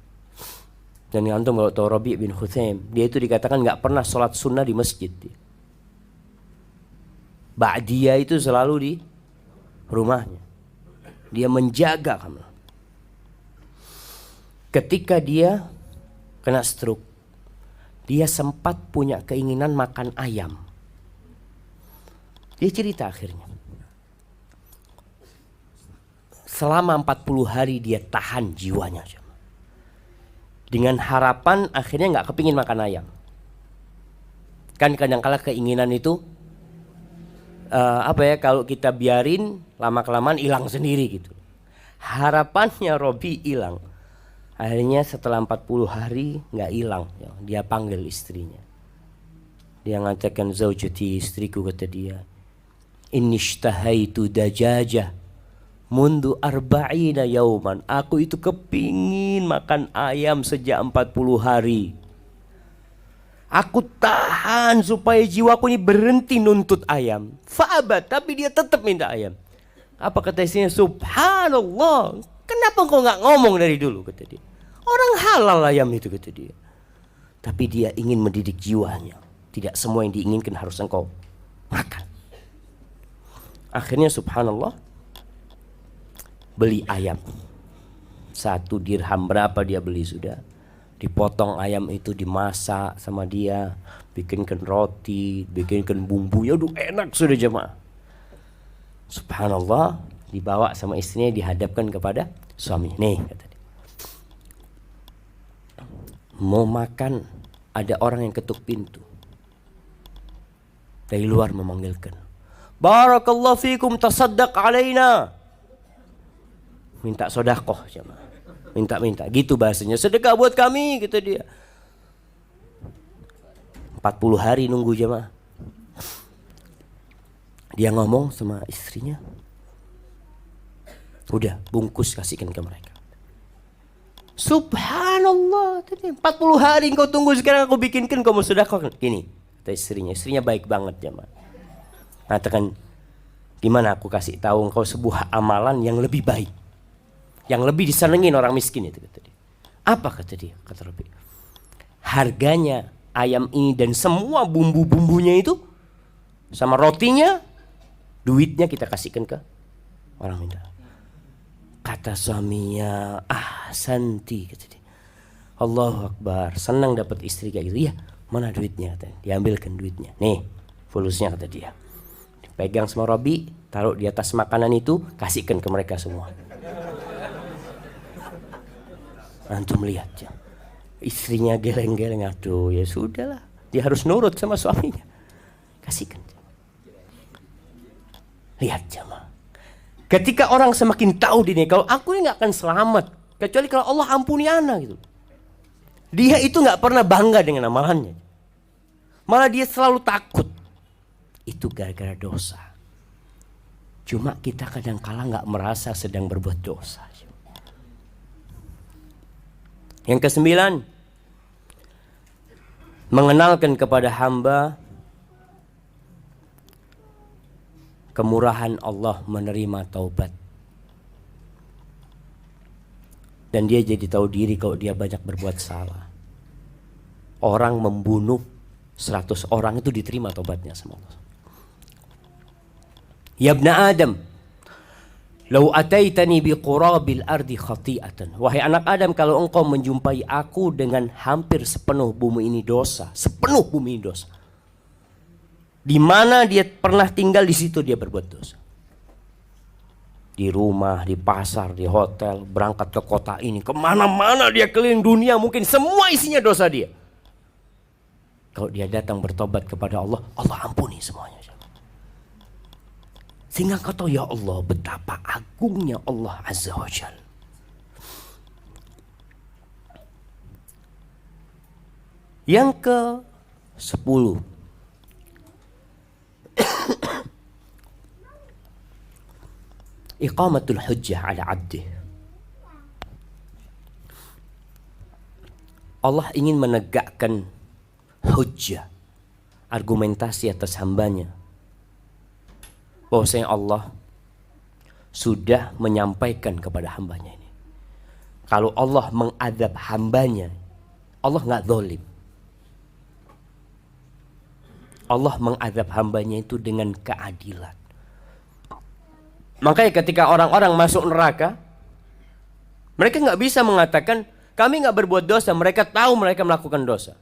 Speaker 1: Dan antum kalau tahu Rabi bin Khuzaim, dia itu dikatakan nggak pernah sholat sunnah di masjid. Ba'diyah itu selalu di rumahnya. Dia menjaga kamu. Ketika dia kena stroke, dia sempat punya keinginan makan ayam. Dia cerita akhirnya. Selama 40 hari dia tahan jiwanya. Dengan harapan akhirnya nggak kepingin makan ayam. Kan kadang-kala keinginan itu kalau kita biarin lama-kelamaan hilang sendiri gitu. Harapannya Robi hilang. Akhirnya setelah 40 hari nggak hilang. Dia panggil istrinya. Dia mengatakan, zaujati, istriku, kata dia, inni ishtahaitu dajajah mundu arba'ina yauman. Aku itu kepingin makan ayam sejak 40 hari. Aku tahan supaya jiwaku ini berhenti nuntut ayam. Fa'abat, tapi dia tetap minta ayam. Apa kata istrinya? Subhanallah, kenapa kau nggak ngomong dari dulu, kata dia. Orang halal ayam itu, kata dia. Tapi dia ingin mendidik jiwanya. Tidak semua yang diinginkan harus engkau makan. Akhirnya subhanallah, beli ayam 1 dirham, berapa dia beli sudah. Dipotong ayam itu, dimasak sama dia, bikinkan roti, bikinkan bumbunya, aduh enak sudah jemaah. Subhanallah, dibawa sama istrinya, dihadapkan kepada suami. Nih, kata dia, mau makan, ada orang yang ketuk pintu. Dari luar memanggilkan, barakallahu fikum, tasaddaq alaina. Minta sodakoh jemaah. Minta gitu bahasanya, sedekah buat kami, kata dia. 40 hari nunggu jemaah. Dia ngomong sama istrinya, udah bungkus, kasihkan ke mereka. Subhanallah, 40 hari engkau tunggu, sekarang aku bikinkan, kau mau sedekah. Gini kata istrinya baik banget jemaah. Katakan, gimana aku kasih tahu engkau sebuah amalan yang lebih baik, yang lebih disenengin orang miskin itu, kata dia. Apa, kata dia? Kata Rabi, harganya ayam ini dan semua bumbu-bumbunya itu sama rotinya, duitnya kita kasihkan ke orang minta. Kata suaminya, santi, kata dia. Allahu Akbar, senang dapat istri kayak gitu. Iya, mana duitnya? Kata dia. Diambilkan duitnya. Nih, fulusnya, kata dia. Dipegang sama Rabi, taruh di atas makanan itu, kasihkan ke mereka semua. Antum lihat ya, istrinya geleng-geleng, aduh ya sudahlah, dia harus nurut sama suaminya, kasihkan. Lihat jemaah, ketika orang semakin tahu dini, kalau aku ini nggak akan selamat kecuali kalau Allah ampuni ana gitu. Dia itu nggak pernah bangga dengan amalannya, malah dia selalu takut. Itu gara-gara dosa. Cuma kita kadang-kala nggak merasa sedang berbuat dosa. Yang ke-9, mengenalkan kepada hamba kemurahan Allah menerima taubat. Dan dia jadi tahu diri kalau dia banyak berbuat salah. Orang membunuh 100 orang itu diterima taubatnya sama Allah. Ya ibna Adam, lau ataitani biqurabil ardi khati'atan. Wahai anak Adam, kalau engkau menjumpai aku dengan hampir sepenuh bumi ini dosa, sepenuh bumi ini dosa. Di mana dia pernah tinggal, di situ dia berbuat dosa. Di rumah, di pasar, di hotel, berangkat ke kota ini, kemana-mana dia keliling dunia, mungkin semua isinya dosa dia. Kalau dia datang bertobat kepada Allah, Allah ampuni semuanya. Sehingga kau tahu, ya Allah, betapa agungnya Allah Azza wa Jalla. Yang ke-10, iqamatul hujjah ala abdih. Allah ingin menegakkan hujjah, argumentasi atas hambanya, bahwasanya Allah sudah menyampaikan kepada hambanya ini. Kalau Allah mengadab hambanya, Allah nggak zalim. Allah mengadab hambanya itu dengan keadilan. Makanya ketika orang-orang masuk neraka, mereka nggak bisa mengatakan kami nggak berbuat dosa. Mereka tahu mereka melakukan dosa.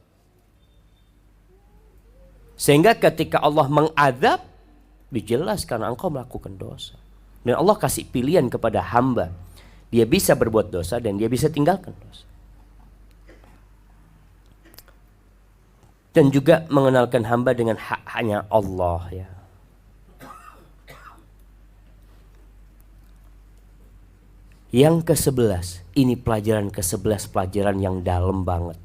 Speaker 1: Sehingga ketika Allah mengadab, dijelaskan engkau melakukan dosa. Dan Allah kasih pilihan kepada hamba. Dia bisa berbuat dosa dan dia bisa tinggalkan dosa. Dan juga mengenalkan hamba dengan hak-haknya Allah ya. Yang ke-11, ini pelajaran ke-11, pelajaran yang dalam banget.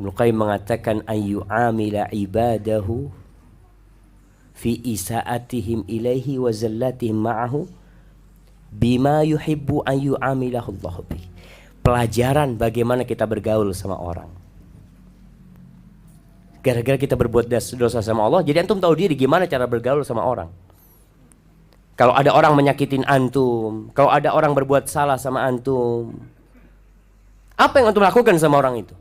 Speaker 1: Ibnu Qayyim mengatakan ayu amila ibadahu fi isaatihim ilaihi wa zallatihim ma'ahu bima yuhibbu ayu amilahu Allah bih. Pelajaran bagaimana kita bergaul sama orang. Gara-gara kita berbuat dosa sama Allah, jadi antum tahu diri gimana cara bergaul sama orang. Kalau ada orang menyakitin antum, kalau ada orang berbuat salah sama antum, apa yang antum lakukan sama orang itu?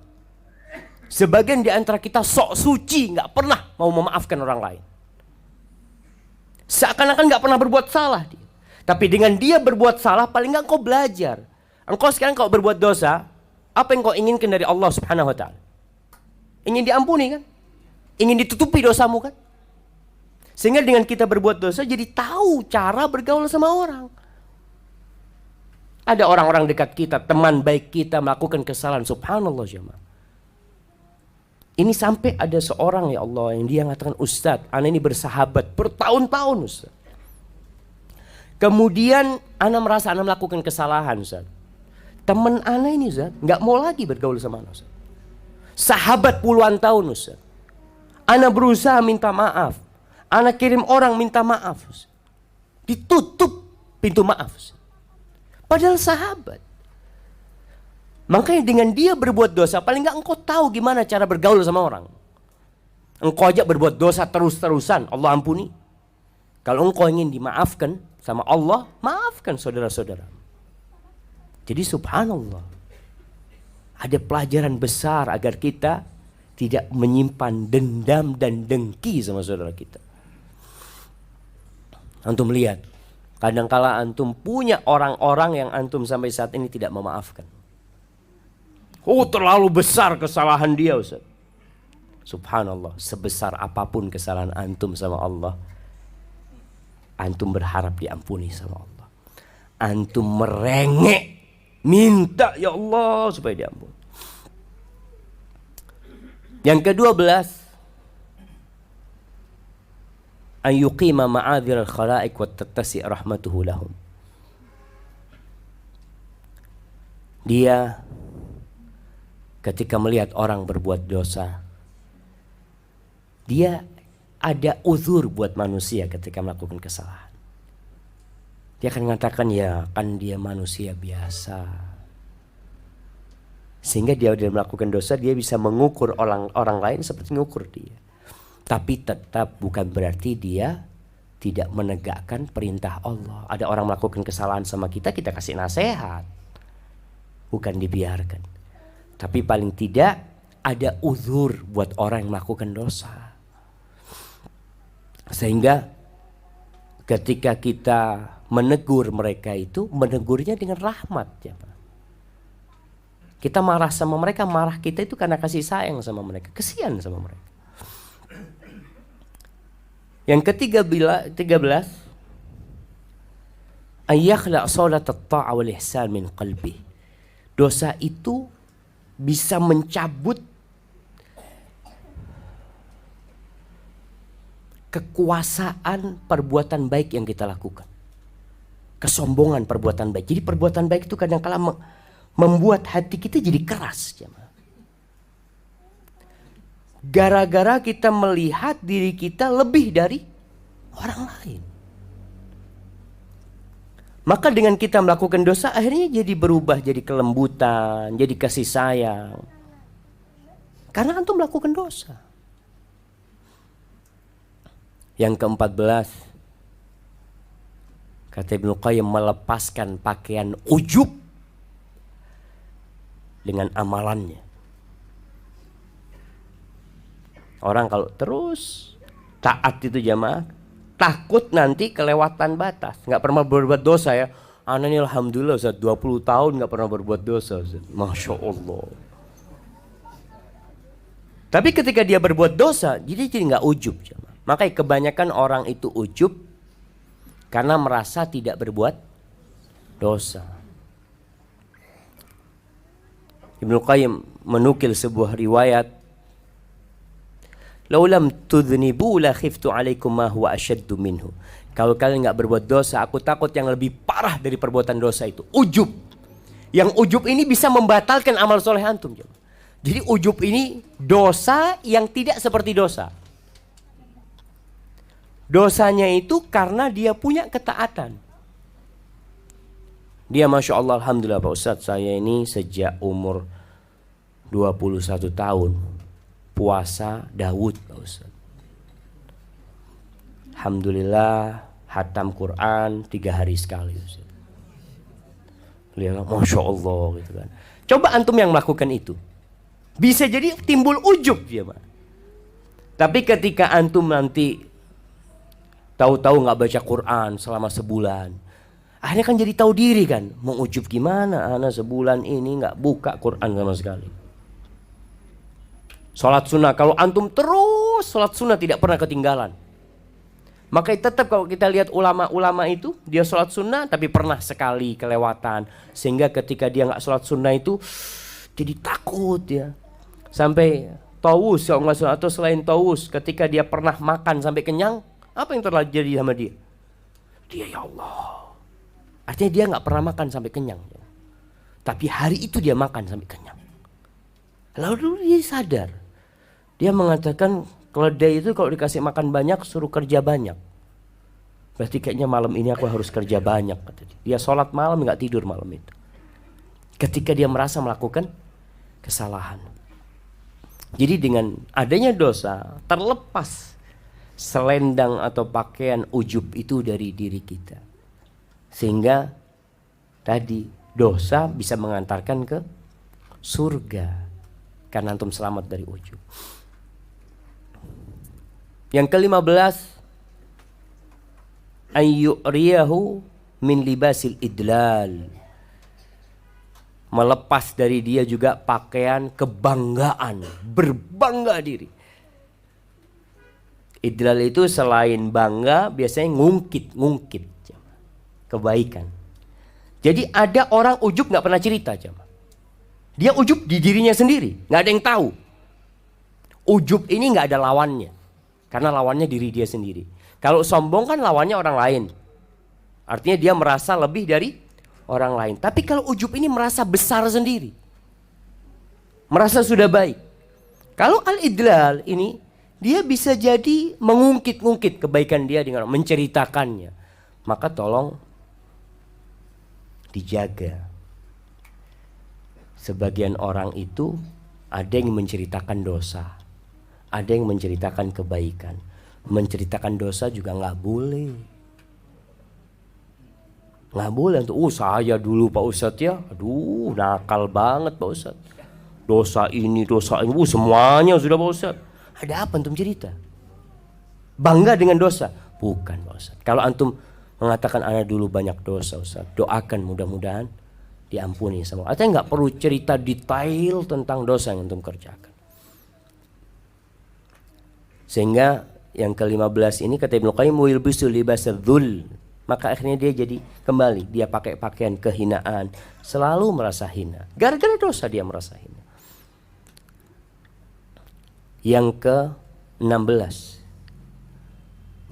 Speaker 1: Sebagian di antara kita sok suci, nggak pernah mau memaafkan orang lain. Seakan-akan nggak pernah berbuat salah dia. Tapi dengan dia berbuat salah, paling nggak engkau belajar. Engkau sekarang kalau berbuat dosa, apa yang kau inginkan dari Allah Subhanahu Wa Taala? Ingin diampuni kan? Ingin ditutupi dosamu kan? Sehingga dengan kita berbuat dosa jadi tahu cara bergaul sama orang. Ada orang-orang dekat kita, teman baik kita melakukan kesalahan, subhanallah jemaah. Ini sampai ada seorang ya Allah yang dia mengatakan, Ustadz, ana ini bersahabat bertahun-tahun Ustadz. Kemudian ana merasa ana melakukan kesalahan Ustadz. Teman ana ini Ustadz nggak mau lagi bergaul sama ana Ustadz. Sahabat puluhan tahun Ustadz. Ana berusaha minta maaf. Ana kirim orang minta maaf. Ditutup pintu maaf. Padahal sahabat. Makanya dengan dia berbuat dosa, paling enggak engkau tahu gimana cara bergaul sama orang. Engkau aja berbuat dosa terus-terusan, Allah ampuni. Kalau engkau ingin dimaafkan sama Allah, maafkan saudara-saudara. Jadi subhanallah. Ada pelajaran besar agar kita tidak menyimpan dendam dan dengki sama saudara kita. Antum lihat, kadangkala antum punya orang-orang yang antum sampai saat ini tidak memaafkan. Oh, terlalu besar kesalahan dia Ustaz. Subhanallah, sebesar apapun kesalahan antum sama Allah, antum berharap diampuni sama Allah. Antum merengek, minta ya Allah supaya diampuni. Yang ke-12, an yuqima ma'adhir al-khalaiq wa tattasi' rahmatuhu lahum. Dia ketika melihat orang berbuat dosa, dia ada uzur buat manusia ketika melakukan kesalahan. Dia akan mengatakan ya kan dia manusia biasa. Sehingga dia melakukan dosa, dia bisa mengukur orang lain seperti mengukur dia. Tapi tetap bukan berarti dia tidak menegakkan perintah Allah. Ada orang melakukan kesalahan sama kita, kita kasih nasihat. Bukan dibiarkan. Tapi paling tidak ada uzur buat orang yang melakukan dosa. Sehingga ketika kita menegur mereka itu, menegurnya dengan rahmat ya Pak. Kita marah sama mereka, marah kita itu karena kasih sayang sama mereka, kesian sama mereka. Yang ke-13, ayyakhlaq salat at-ta'a wal ihsan min qalbi. Dosa itu bisa mencabut kekuasaan perbuatan baik yang kita lakukan. Kesombongan perbuatan baik. Jadi perbuatan baik itu kadang-kala membuat hati kita jadi keras. Gara-gara kita melihat diri kita lebih dari orang lain. Maka dengan kita melakukan dosa akhirnya jadi berubah, jadi kelembutan, jadi kasih sayang. Karena antum melakukan dosa. Yang ke-14, kata Ibnu Qayyim, melepaskan pakaian ujub dengan amalannya. Orang kalau terus taat itu jamaah, takut nanti kelewatan batas. Nggak pernah berbuat dosa ya. Anak ini alhamdulillah Ustaz, 20 tahun nggak pernah berbuat dosa Ustaz. Masya Allah. Tapi ketika dia berbuat dosa, jadi nggak ujub jamaah. Makanya kebanyakan orang itu ujub karena merasa tidak berbuat dosa. Ibnu Qayyim menukil sebuah riwayat, "Lau lam tudhnibu la khiftu alaikum ma huwa ashaddu minhu." Kalau kalian nggak berbuat dosa, aku takut yang lebih parah dari perbuatan dosa itu, ujub. Yang ujub ini bisa membatalkan amal soleh antum. Jadi ujub ini dosa yang tidak seperti dosa. Dosanya itu karena dia punya ketaatan. Dia Masya Allah, alhamdulillah Pak Ustadz, saya ini sejak umur 21 tahun puasa Daud Pak Ustadz. Alhamdulillah hatam Quran 3 hari sekali Ustadz. Lihat, Masya Allah gitu kan. Coba antum yang melakukan itu, bisa jadi timbul ujub dia Pak. Tapi ketika antum nanti tahu-tahu nggak baca Quran selama sebulan, akhirnya kan jadi tahu diri kan, mau ujub gimana, anak sebulan ini nggak buka Quran sama sekali. Sholat sunnah, kalau antum terus sholat sunnah tidak pernah ketinggalan. Makanya tetap kalau kita lihat ulama-ulama itu, dia sholat sunnah tapi pernah sekali kelewatan. Sehingga ketika dia nggak sholat sunnah itu jadi takut ya. Sampai Tawus kalau nggak salah, atau selain Tawus, ketika dia pernah makan sampai kenyang, apa yang terjadi sama dia? Dia ya Allah. Artinya dia nggak pernah makan sampai kenyang. Tapi hari itu dia makan sampai kenyang. Lalu dia sadar. Dia mengatakan keledai itu kalau dikasih makan banyak suruh kerja banyak. Berarti kayaknya malam ini aku harus kerja banyak. Dia sholat malam nggak tidur malam itu. Ketika dia merasa melakukan kesalahan. Jadi dengan adanya dosa terlepas selendang atau pakaian ujub itu dari diri kita. Sehingga tadi dosa bisa mengantarkan ke surga. Karena antum selamat dari ujub. Yang ke-15, ayyuriyahu min libasil idlal. Melepas dari dia juga pakaian kebanggaan, berbangga diri. Idlal itu selain bangga biasanya ngungkit kebaikan. Jadi ada orang ujub nggak pernah cerita, dia ujub di dirinya sendiri, nggak ada yang tahu. Ujub ini nggak ada lawannya, karena lawannya diri dia sendiri. Kalau sombong kan lawannya orang lain, artinya dia merasa lebih dari orang lain. Tapi kalau ujub ini merasa besar sendiri, merasa sudah baik. Kalau al-idlal ini dia bisa jadi mengungkit-ungkit kebaikan dia dengan menceritakannya. Maka tolong dijaga. Sebagian orang itu ada yang menceritakan dosa, ada yang menceritakan kebaikan. Menceritakan dosa juga nggak boleh. Nggak boleh untuk saya dulu Pak Ustadz ya, aduh nakal banget Pak Ustadz. Dosa ini semuanya sudah Pak Ustadz. Ada apa antum cerita? Bangga dengan dosa? Bukan Pak Ustadz. Kalau antum mengatakan anak dulu banyak dosa Ustadz, doakan mudah-mudahan diampuni sama. Artinya nggak perlu cerita detail tentang dosa yang antum kerjakan. Sehingga yang ke-15 ini kata Ibnu Qayyim, wilbisu libasadzul. Maka akhirnya dia jadi kembali, dia pakai pakaian kehinaan, selalu merasa hina. Gara-gara dosa dia merasa hina. Yang ke-16,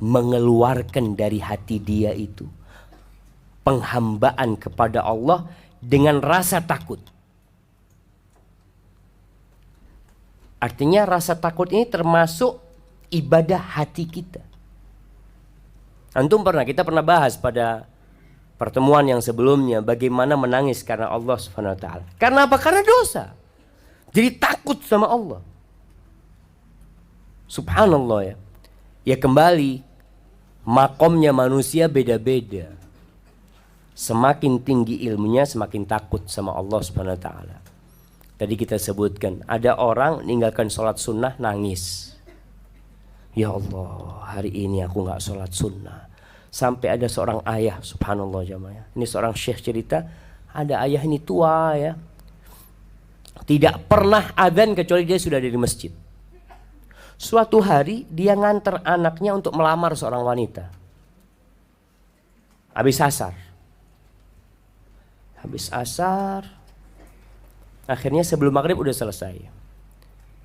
Speaker 1: mengeluarkan dari hati dia itu penghambaan kepada Allah dengan rasa takut. Artinya rasa takut ini termasuk ibadah hati kita. Kita pernah bahas pada pertemuan yang sebelumnya bagaimana menangis karena Allah Subhanahu wa taala. Karena apa? Karena dosa. Jadi takut sama Allah. Subhanallah ya. Ya kembali, makomnya manusia beda-beda. Semakin tinggi ilmunya, semakin takut sama Allah Subhanahu wa taala. Tadi kita sebutkan, ada orang meninggalkan sholat sunnah nangis. Ya Allah, hari ini aku gak sholat sunnah. Sampai ada seorang ayah, subhanallah jamaah. Ini seorang syekh cerita, ada ayah ini tua ya. Tidak pernah adzan kecuali dia sudah dari masjid. Suatu hari dia nganter anaknya untuk melamar seorang wanita. Habis asar, akhirnya sebelum maghrib udah selesai.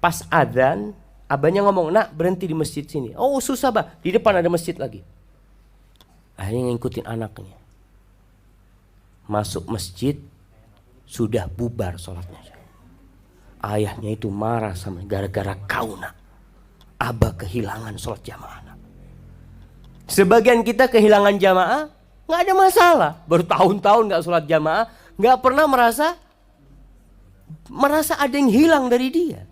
Speaker 1: Pas adzan, abahnya ngomong, nak berhenti di masjid sini. Oh susah bah, di depan ada masjid lagi. Akhirnya ngikutin anaknya. Masuk masjid, sudah bubar sholatnya. Ayahnya itu marah sama gara-gara kau nak. Abah kehilangan sholat jamaah. Sebagian kita kehilangan jamaah, nggak ada masalah. Bertahun-tahun nggak sholat jamaah, nggak pernah merasa ada yang hilang dari dia.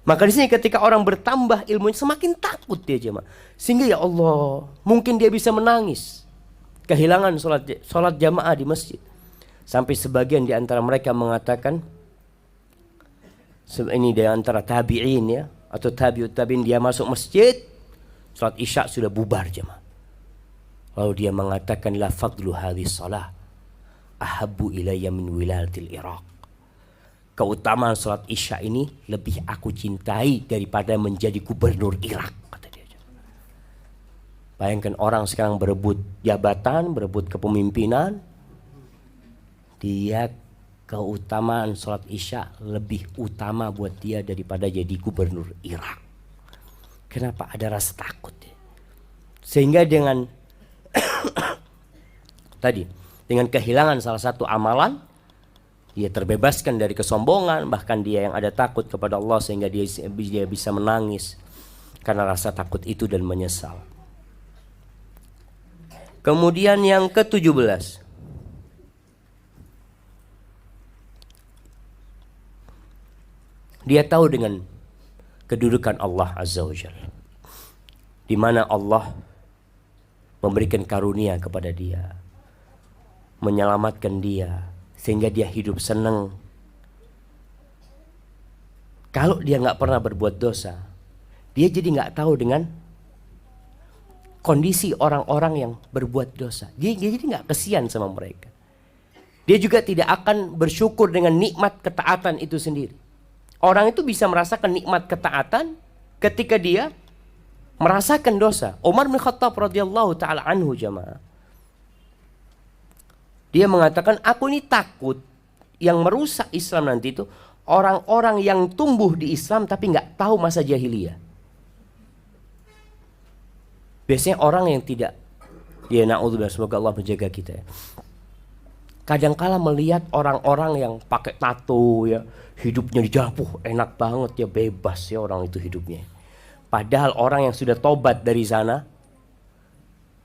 Speaker 1: Maka di sini ketika orang bertambah ilmunya semakin takut dia jemaah. Sehingga ya Allah, mungkin dia bisa menangis kehilangan sholat jamaah di masjid. Sampai sebagian di antara mereka mengatakan, ini di antara tabi'in ya, atau tabi'ut tabi'in, dia masuk masjid, sholat isya sudah bubar jemaah. Lalu dia mengatakan, la fadlu hadhihi shalah ahabbu ilayya min wiladatil Iraq. Keutamaan sholat isya ini lebih aku cintai daripada menjadi gubernur Irak, kata dia. Bayangkan orang sekarang berebut jabatan, berebut kepemimpinan. Dia keutamaan sholat isya lebih utama buat dia daripada jadi gubernur Irak. Kenapa? Ada rasa takut. Sehingga dengan tadi, dengan kehilangan salah satu amalan, dia terbebaskan dari kesombongan, bahkan dia yang ada takut kepada Allah sehingga dia bisa menangis karena rasa takut itu dan menyesal. Kemudian yang ke-17, dia tahu dengan kedudukan Allah Azza wa Jalla, di mana Allah memberikan karunia kepada dia, menyelamatkan dia, sehingga dia hidup senang. Kalau dia nggak pernah berbuat dosa, dia jadi nggak tahu dengan kondisi orang-orang yang berbuat dosa. Dia jadi nggak kesian sama mereka. Dia juga tidak akan bersyukur dengan nikmat ketaatan itu sendiri. Orang itu bisa merasakan nikmat ketaatan ketika dia merasakan dosa. Umar bin Khattab radhiyallahu taala anhu jamaah, dia mengatakan, aku ini takut yang merusak Islam nanti itu orang-orang yang tumbuh di Islam tapi nggak tahu masa jahiliyah. Biasanya orang yang tidak, ya na'udzubillah, semoga Allah menjaga kita ya. Kadangkala melihat orang-orang yang pakai tato ya, hidupnya di jalan, enak banget ya, bebas ya orang itu hidupnya. Padahal orang yang sudah tobat dari sana,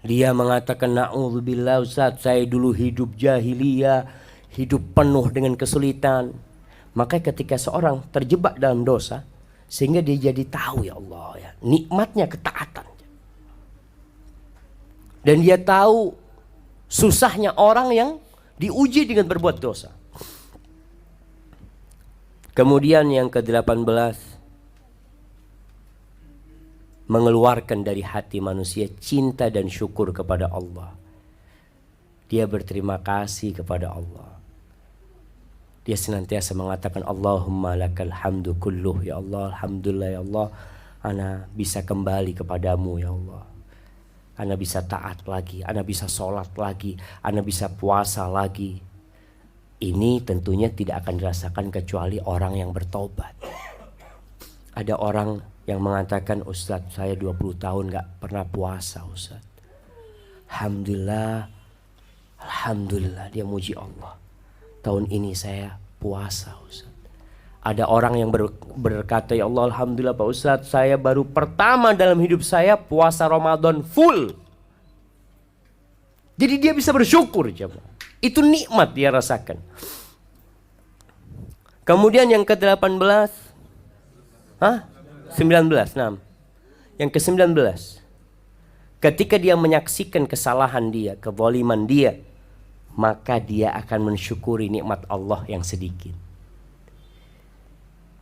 Speaker 1: dia mengatakan, na'udzubillah Ustaz, saya dulu hidup jahiliyah, hidup penuh dengan kesulitan. Maka ketika seorang terjebak dalam dosa, sehingga dia jadi tahu ya Allah ya, nikmatnya ketaatan. Dan dia tahu susahnya orang yang diuji dengan berbuat dosa. Kemudian yang ke-18, mengeluarkan dari hati manusia cinta dan syukur kepada Allah. Dia berterima kasih kepada Allah. Dia senantiasa mengatakan, Allahumma lakal hamdu kulluh, ya Allah, alhamdulillah ya Allah, ana bisa kembali kepadamu ya Allah. Ana bisa taat lagi, ana bisa sholat lagi, ana bisa puasa lagi. Ini tentunya tidak akan dirasakan kecuali orang yang bertobat. Ada orang yang mengatakan, Ustadz, saya 20 tahun gak pernah puasa Ustadz. Alhamdulillah, alhamdulillah, dia muji Allah. Tahun ini saya puasa Ustadz. Ada orang yang berkata, ya Allah, alhamdulillah Pak Ustadz, saya baru pertama dalam hidup saya puasa Ramadan full. Jadi dia bisa bersyukur. Itu nikmat dia rasakan. Kemudian yang ke-18, 19. Nah, yang ke-19. Ketika dia menyaksikan kesalahan dia, kezaliman dia, maka dia akan mensyukuri nikmat Allah yang sedikit.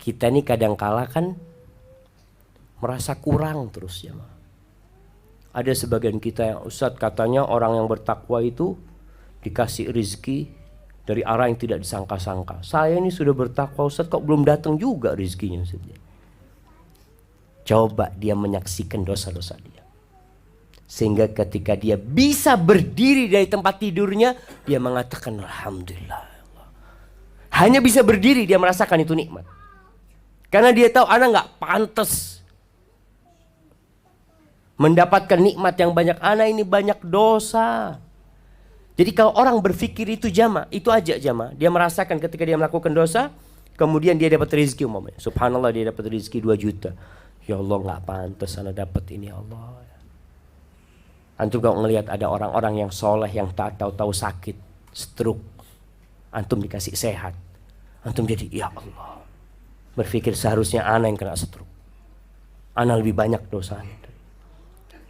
Speaker 1: Kita ini kadang-kala kan merasa kurang terus ya. Ada sebagian kita yang Ustadz katanya orang yang bertakwa itu dikasih rizki dari arah yang tidak disangka-sangka. Saya ini sudah bertakwa Ustadz kok belum datang juga rizkinya Ustadz. Coba dia menyaksikan dosa-dosa dia. Sehingga ketika dia bisa berdiri dari tempat tidurnya, dia mengatakan Alhamdulillah. Hanya bisa berdiri dia merasakan itu nikmat. Karena dia tahu anak gak pantas mendapatkan nikmat yang banyak. Anak ini banyak dosa. Jadi kalau orang berpikir itu jamaah, itu aja jamaah. Dia merasakan ketika dia melakukan dosa, kemudian dia dapat rezeki umpamanya. Subhanallah dia dapat rezeki 2 juta. Ya Allah gak pantas anak dapat ini ya Allah. Antum kalau ngelihat ada orang-orang yang soleh yang tak tahu-tahu sakit, stroke. Antum dikasih sehat. Antum jadi ya Allah. Berpikir seharusnya anak yang kena stroke. Anak lebih banyak dosanya.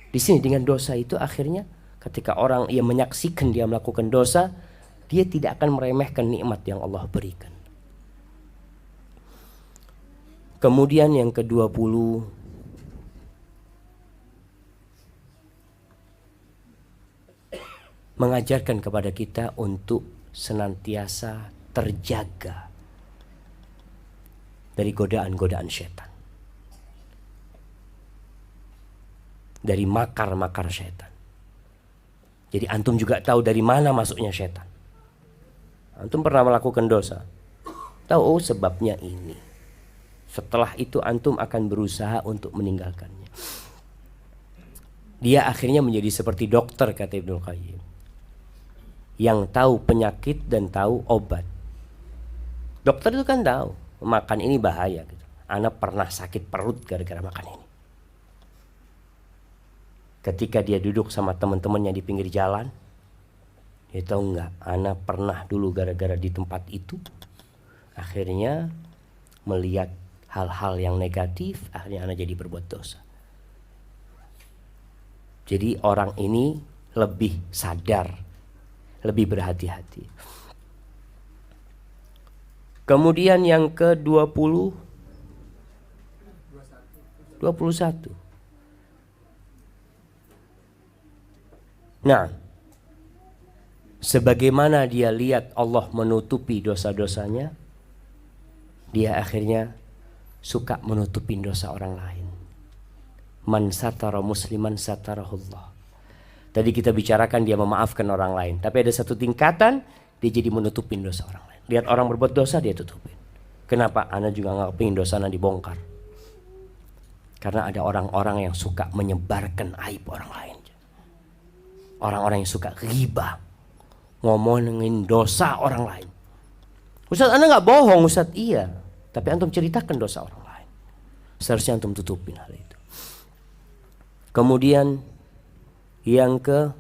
Speaker 1: Di sini dengan dosa itu akhirnya ketika orang ia menyaksikan dia melakukan dosa, dia tidak akan meremehkan nikmat yang Allah berikan. Kemudian yang ke-20, mengajarkan kepada kita untuk senantiasa terjaga dari godaan-godaan setan. Dari makar-makar setan. Jadi antum juga tahu dari mana masuknya setan. Antum pernah melakukan dosa. Tahu oh sebabnya ini. Setelah itu antum akan berusaha untuk meninggalkannya. Dia akhirnya menjadi seperti dokter kata Ibnu Qayyim. Yang tahu penyakit dan tahu obat. Dokter itu kan tahu makan ini bahaya gitu. Anak pernah sakit perut gara-gara makan ini. Ketika dia duduk sama teman-temannya di pinggir jalan, dia tahu enggak, anak pernah dulu gara-gara di tempat itu, akhirnya melihat hal-hal yang negatif, akhirnya anak jadi berbuat dosa. Jadi orang ini lebih sadar, lebih berhati-hati. Kemudian yang ke-21. Nah, sebagaimana dia lihat Allah menutupi dosa-dosanya, dia akhirnya suka menutupi dosa orang lain. Man satara musliman satarahullah. Tadi kita bicarakan dia memaafkan orang lain, tapi ada satu tingkatan dia jadi menutupin dosa orang lain. Lihat orang berbuat dosa dia tutupin. Kenapa? Ana juga nggak kepingin dosanya dibongkar. Karena ada orang-orang yang suka menyebarkan aib orang lain. Orang-orang yang suka ghibah, ngomongin dosa orang lain. Ustaz, Anda nggak bohong, Ustaz. Iya, tapi antum ceritakan dosa orang lain. Seharusnya antum tutupin hal itu. Kemudian yang ke-22,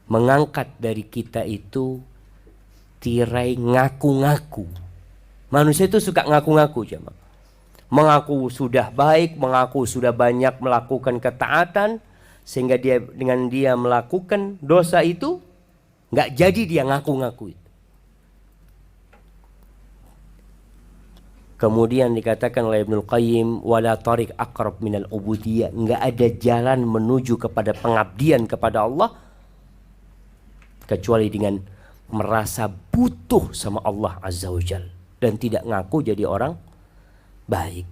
Speaker 1: mengangkat dari kita itu tirai ngaku-ngaku. Manusia itu suka ngaku-ngaku, jemaah. Mengaku sudah baik, mengaku sudah banyak melakukan ketaatan, sehingga dia dengan dia melakukan dosa itu nggak jadi dia ngaku-ngaku itu. Kemudian dikatakan oleh Ibnu Qayyim, wala tariq aqrab minal ubudiyah, nggak ada jalan menuju kepada pengabdian kepada Allah kecuali dengan merasa butuh sama Allah Azza wa Jalla dan tidak ngaku jadi orang baik.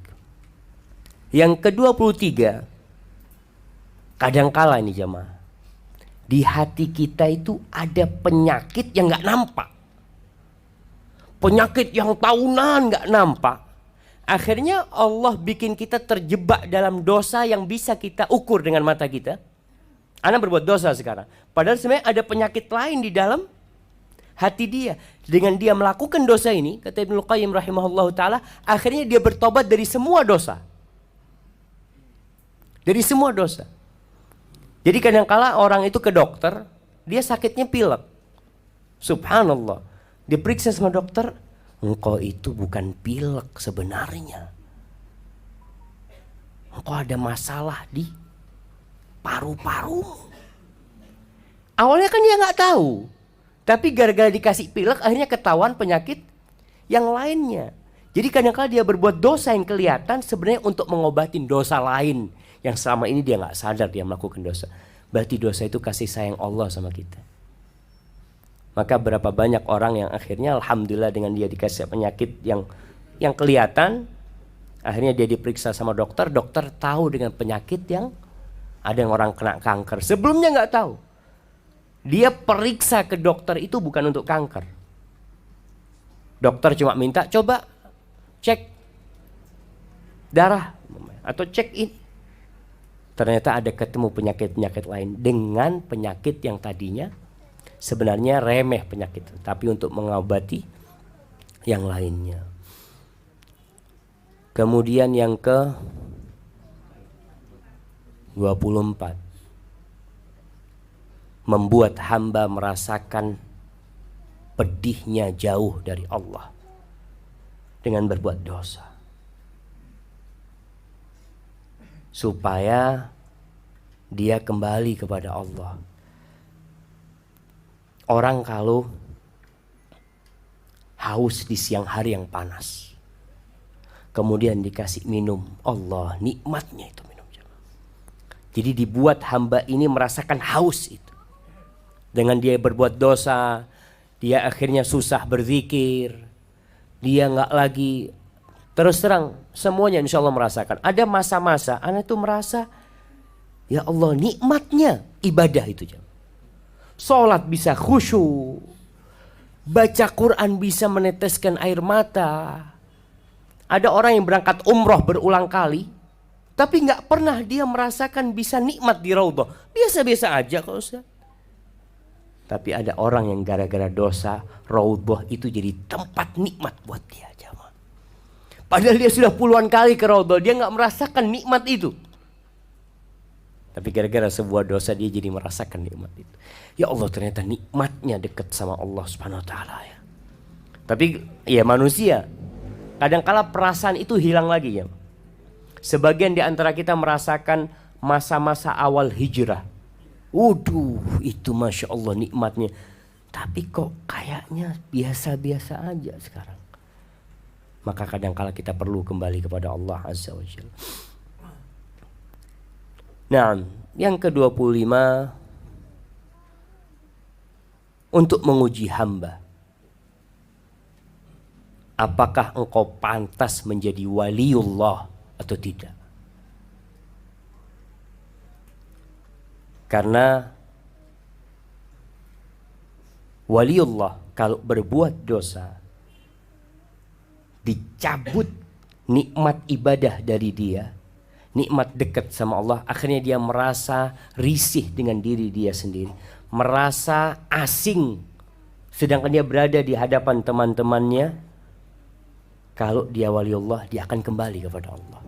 Speaker 1: Yang ke-23, kadangkala ini jemaah, di hati kita itu ada penyakit yang nggak nampak, penyakit yang tahunan nggak nampak. Akhirnya Allah bikin kita terjebak dalam dosa yang bisa kita ukur dengan mata kita. Anak berbuat dosa sekarang, padahal sebenarnya ada penyakit lain di dalam hati dia. Dengan dia melakukan dosa ini, kata Ibnu Qayyim rahimahullah ta'ala, akhirnya dia bertobat dari semua dosa. Dari semua dosa. Jadi kadang-kala orang itu ke dokter, dia sakitnya pilek. Subhanallah. Diperiksa sama dokter, engkau itu bukan pilek sebenarnya. Engkau ada masalah di paru-paru. Awalnya kan dia nggak tahu, tapi gara-gara dikasih pilek akhirnya ketahuan penyakit yang lainnya. Jadi kadang-kadang dia berbuat dosa yang kelihatan sebenarnya untuk mengobatin dosa lain yang selama ini dia nggak sadar dia melakukan dosa. Berarti dosa itu kasih sayang Allah sama kita. Maka berapa banyak orang yang akhirnya alhamdulillah dengan dia dikasih penyakit yang kelihatan, akhirnya dia diperiksa sama dokter, dokter tahu dengan penyakit yang ada yang orang kena kanker. Sebelumnya nggak tahu. Dia periksa ke dokter itu bukan untuk kanker. Dokter cuma minta coba cek darah atau cek ini. Ternyata ada ketemu penyakit-penyakit lain dengan penyakit yang tadinya sebenarnya remeh penyakit, tapi untuk mengobati yang lainnya. Kemudian yang ke 24, membuat hamba merasakan pedihnya jauh dari Allah dengan berbuat dosa, supaya dia kembali kepada Allah. Orang kalau haus di siang hari yang panas, kemudian dikasih minum, Allah nikmatnya itu minum. Jadi dibuat hamba ini merasakan haus itu. Dengan dia berbuat dosa, dia akhirnya susah berzikir, dia nggak lagi, terus terang semuanya insya Allah merasakan. Ada masa-masa anak itu merasa, ya Allah nikmatnya ibadah itu. Sholat bisa khusyuk, baca Quran bisa meneteskan air mata. Ada orang yang berangkat umroh berulang kali, tapi nggak pernah dia merasakan bisa nikmat di Raudhah. Biasa-biasa aja kok Ustaz. Tapi ada orang yang gara-gara dosa Raudhah itu jadi tempat nikmat buat dia. Padahal dia sudah puluhan kali ke Raudhah, dia nggak merasakan nikmat itu. Tapi gara-gara sebuah dosa dia jadi merasakan nikmat itu. Ya Allah, ternyata nikmatnya dekat sama Allah Subhanahu Wa Taala ya. Tapi ya manusia, kadang-kala perasaan itu hilang lagi ya. Sebagian di antara kita merasakan masa-masa awal hijrah. Waduh, itu Masya Allah nikmatnya. Tapi kok kayaknya biasa-biasa aja sekarang. Maka kadang-kala kita perlu kembali kepada Allah Azza wa Jalla. Nah, yang ke-25, untuk menguji hamba. Apakah engkau pantas menjadi waliullah atau tidak? Karena waliullah kalau berbuat dosa, dicabut nikmat ibadah dari dia, nikmat dekat sama Allah, akhirnya dia merasa risih dengan diri dia sendiri, merasa asing, sedangkan dia berada di hadapan teman-temannya. Kalau dia waliullah, dia akan kembali kepada Allah.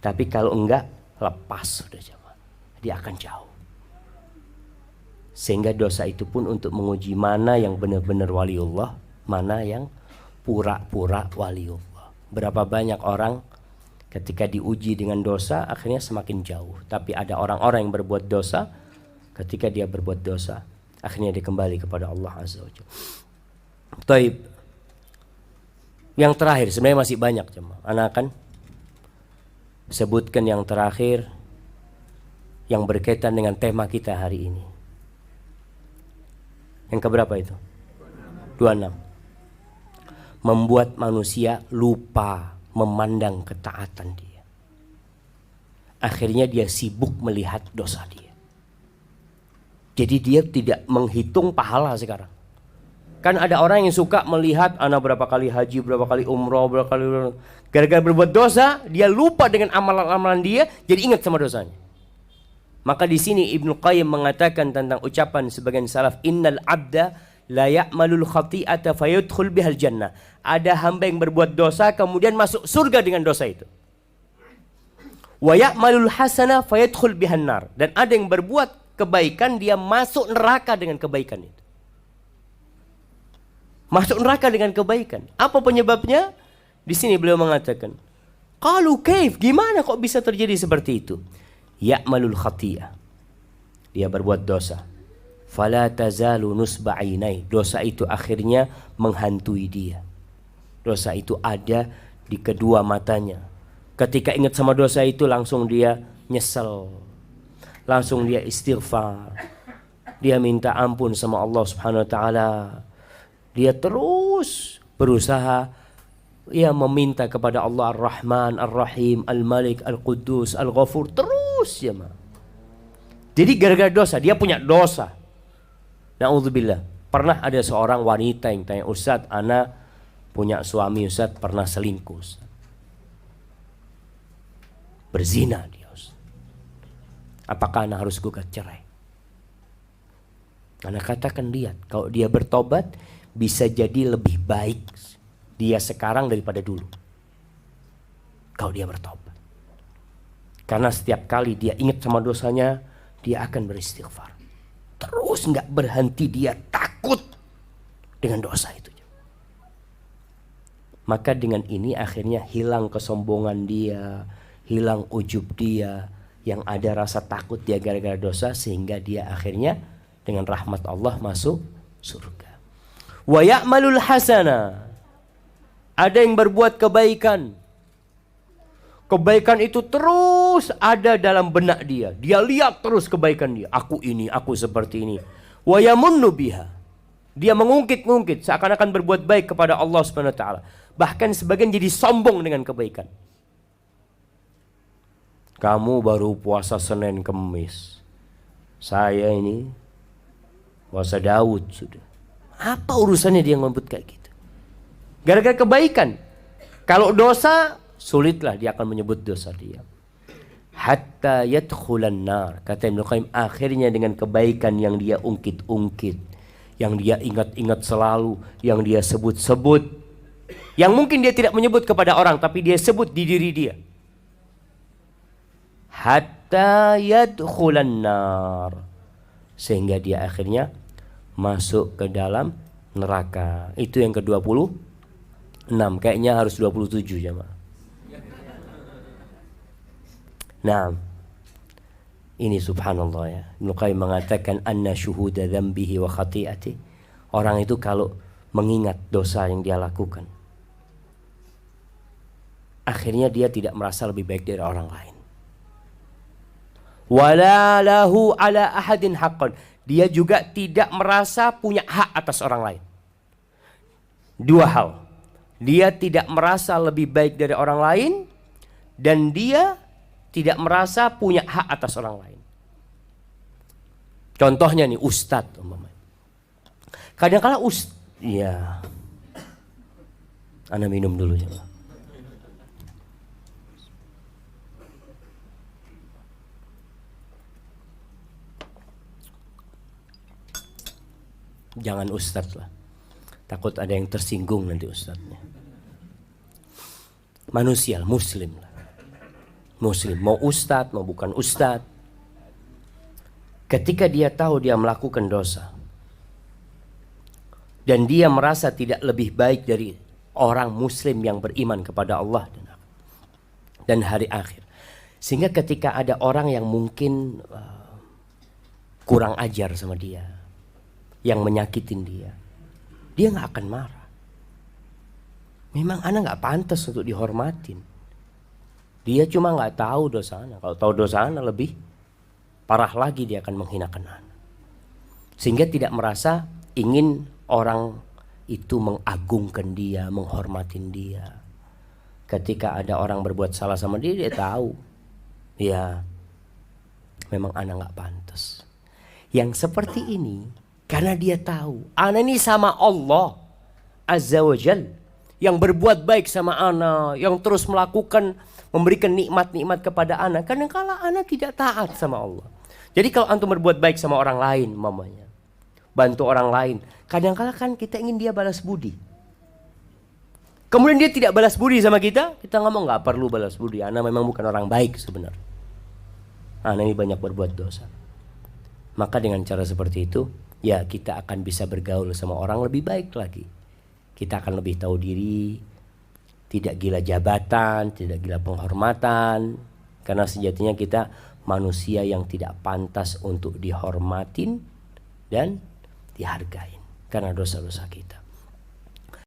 Speaker 1: Tapi kalau enggak, lepas sudah jemaah, dia akan jauh. Sehingga dosa itu pun untuk menguji mana yang benar-benar waliullah, mana yang pura-pura waliullah. Berapa banyak orang ketika diuji dengan dosa akhirnya semakin jauh. Tapi ada orang-orang yang berbuat dosa, ketika dia berbuat dosa akhirnya dia kembali kepada Allah Azza wa Jalla. Taib. Yang terakhir, sebenarnya masih banyak jemaah. Anak akan sebutkan yang terakhir yang berkaitan dengan tema kita hari ini. Yang keberapa itu? 26. Membuat manusia lupa memandang ketaatan dia. Akhirnya dia sibuk melihat dosa dia. Jadi dia tidak menghitung pahala sekarang. Kan ada orang yang suka melihat anak berapa kali haji, berapa kali umroh, berapa kali, gara-gara berbuat dosa, dia lupa dengan amalan-amalan dia, jadi ingat sama dosanya. Maka di sini Ibnu Qayyim mengatakan tentang ucapan sebagian salaf, innal abda la ya'malul khati'ata fayadkhul bihal jannah. Ada hamba yang berbuat dosa kemudian masuk surga dengan dosa itu. Wa ya'malul hasana fayadkhul bihan nar. Dan ada yang berbuat kebaikan, dia masuk neraka dengan kebaikan itu. masuk neraka dengan kebaikan. Apa penyebabnya? Di sini beliau mengatakan, qalu kaif, gimana kok bisa terjadi seperti itu? Ya'malul khati'ah, dia berbuat dosa. Fala tazalu nusba ainai, dosa itu akhirnya menghantui dia. Dosa itu ada di kedua matanya. Ketika ingat sama dosa itu langsung dia nyesel, langsung dia istighfar, dia minta ampun sama Allah Subhanahu wa taala. Dia terus berusaha meminta kepada Allah Ar-Rahman, Ar-Rahim, Al-Malik, Al-Quddus, Al-Ghafur, terus ya ma. Jadi gara-gara dosa, dia punya dosa. Na'udzubillah. Pernah ada seorang wanita yang tanya, Ustaz, ana punya suami Ustaz, pernah selingkuh Ustaz. Berzina dia Ustaz. Apakah ana harus gugat cerai? Ana katakan, lihat, kalau dia bertobat bisa jadi lebih baik dia sekarang daripada dulu. Kalau dia bertobat. Karena setiap kali dia ingat sama dosanya, dia akan beristighfar. Terus nggak berhenti, dia takut dengan dosa itu. Maka dengan ini akhirnya hilang kesombongan dia, hilang ujub dia, yang ada rasa takut dia gara-gara dosa, sehingga dia akhirnya dengan rahmat Allah masuk surga. Wa ya'malul hasana, ada yang berbuat kebaikan. Kebaikan itu terus ada dalam benak dia. Dia lihat terus kebaikan dia. Aku ini, aku seperti ini. Wa yamunnu biha, dia mengungkit-ungkit seakan-akan berbuat baik kepada Allah Subhanahu wa taala. Bahkan sebagian jadi sombong dengan kebaikan. Kamu baru puasa Senin Kemis, saya ini puasa Daud sudah. Apa urusannya dia ngobrol kayak gitu? Gara-gara kebaikan. Kalau dosa, sulitlah dia akan menyebut dosa dia. Hatta yadkhulan nar, kata Ibnu Qayyim, akhirnya dengan kebaikan yang dia ungkit-ungkit, yang dia ingat-ingat selalu, yang dia sebut-sebut, yang mungkin dia tidak menyebut kepada orang, tapi dia sebut di diri dia. Hatta yadkhulan nar, sehingga dia akhirnya masuk ke dalam neraka. Itu yang ke-26. Kayaknya harus 27 jemaah. Nah, ini subhanallah ya. Ibnu Qayyim mengatakan anna syuhuda dzambihi wa khati'ati. Orang itu kalau mengingat dosa yang dia lakukan, akhirnya dia tidak merasa lebih baik dari orang lain. Wala lahu ala ahadin haqqan, dia juga tidak merasa punya hak atas orang lain. Dua hal, dia tidak merasa lebih baik dari orang lain, dan dia tidak merasa punya hak atas orang lain. Contohnya nih ustadz umpamanya. Kadang-kala ya, ana minum dulu ya. Jangan ustadz lah, takut ada yang tersinggung nanti ustadznya. Manusia, muslim lah. Muslim, mau ustadz, mau bukan ustadz. Ketika dia tahu dia melakukan dosa, dan dia merasa tidak lebih baik dari orang muslim yang beriman kepada Allah dan hari akhir. Sehingga ketika ada orang yang mungkin kurang ajar sama dia, yang menyakitin dia gak akan marah. Memang ana gak pantas untuk dihormatin. Dia cuma gak tahu dosa ana. Kalau tahu dosa ana lebih parah lagi, dia akan menghinakan ana. Sehingga tidak merasa ingin orang itu mengagungkan dia, menghormatin dia. Ketika ada orang berbuat salah sama dia, dia tahu, ya memang ana gak pantas. Yang seperti ini karena dia tahu ana ini sama Allah Azza wa Jal, yang berbuat baik sama ana, yang terus melakukan, memberikan nikmat-nikmat kepada ana. Kadang-kala ana tidak taat sama Allah. Jadi kalau antum berbuat baik sama orang lain, mamanya bantu orang lain, kadang-kala kan kita ingin dia balas budi. Kemudian dia tidak balas budi sama kita ngomong gak perlu balas budi, ana memang bukan orang baik sebenarnya, ana ini banyak berbuat dosa. Maka dengan cara seperti itu, ya kita akan bisa bergaul sama orang lebih baik lagi. kita akan lebih tahu diri, tidak gila jabatan, tidak gila penghormatan, karena sejatinya kita manusia yang tidak pantas untuk dihormatin dan dihargain karena dosa-dosa kita.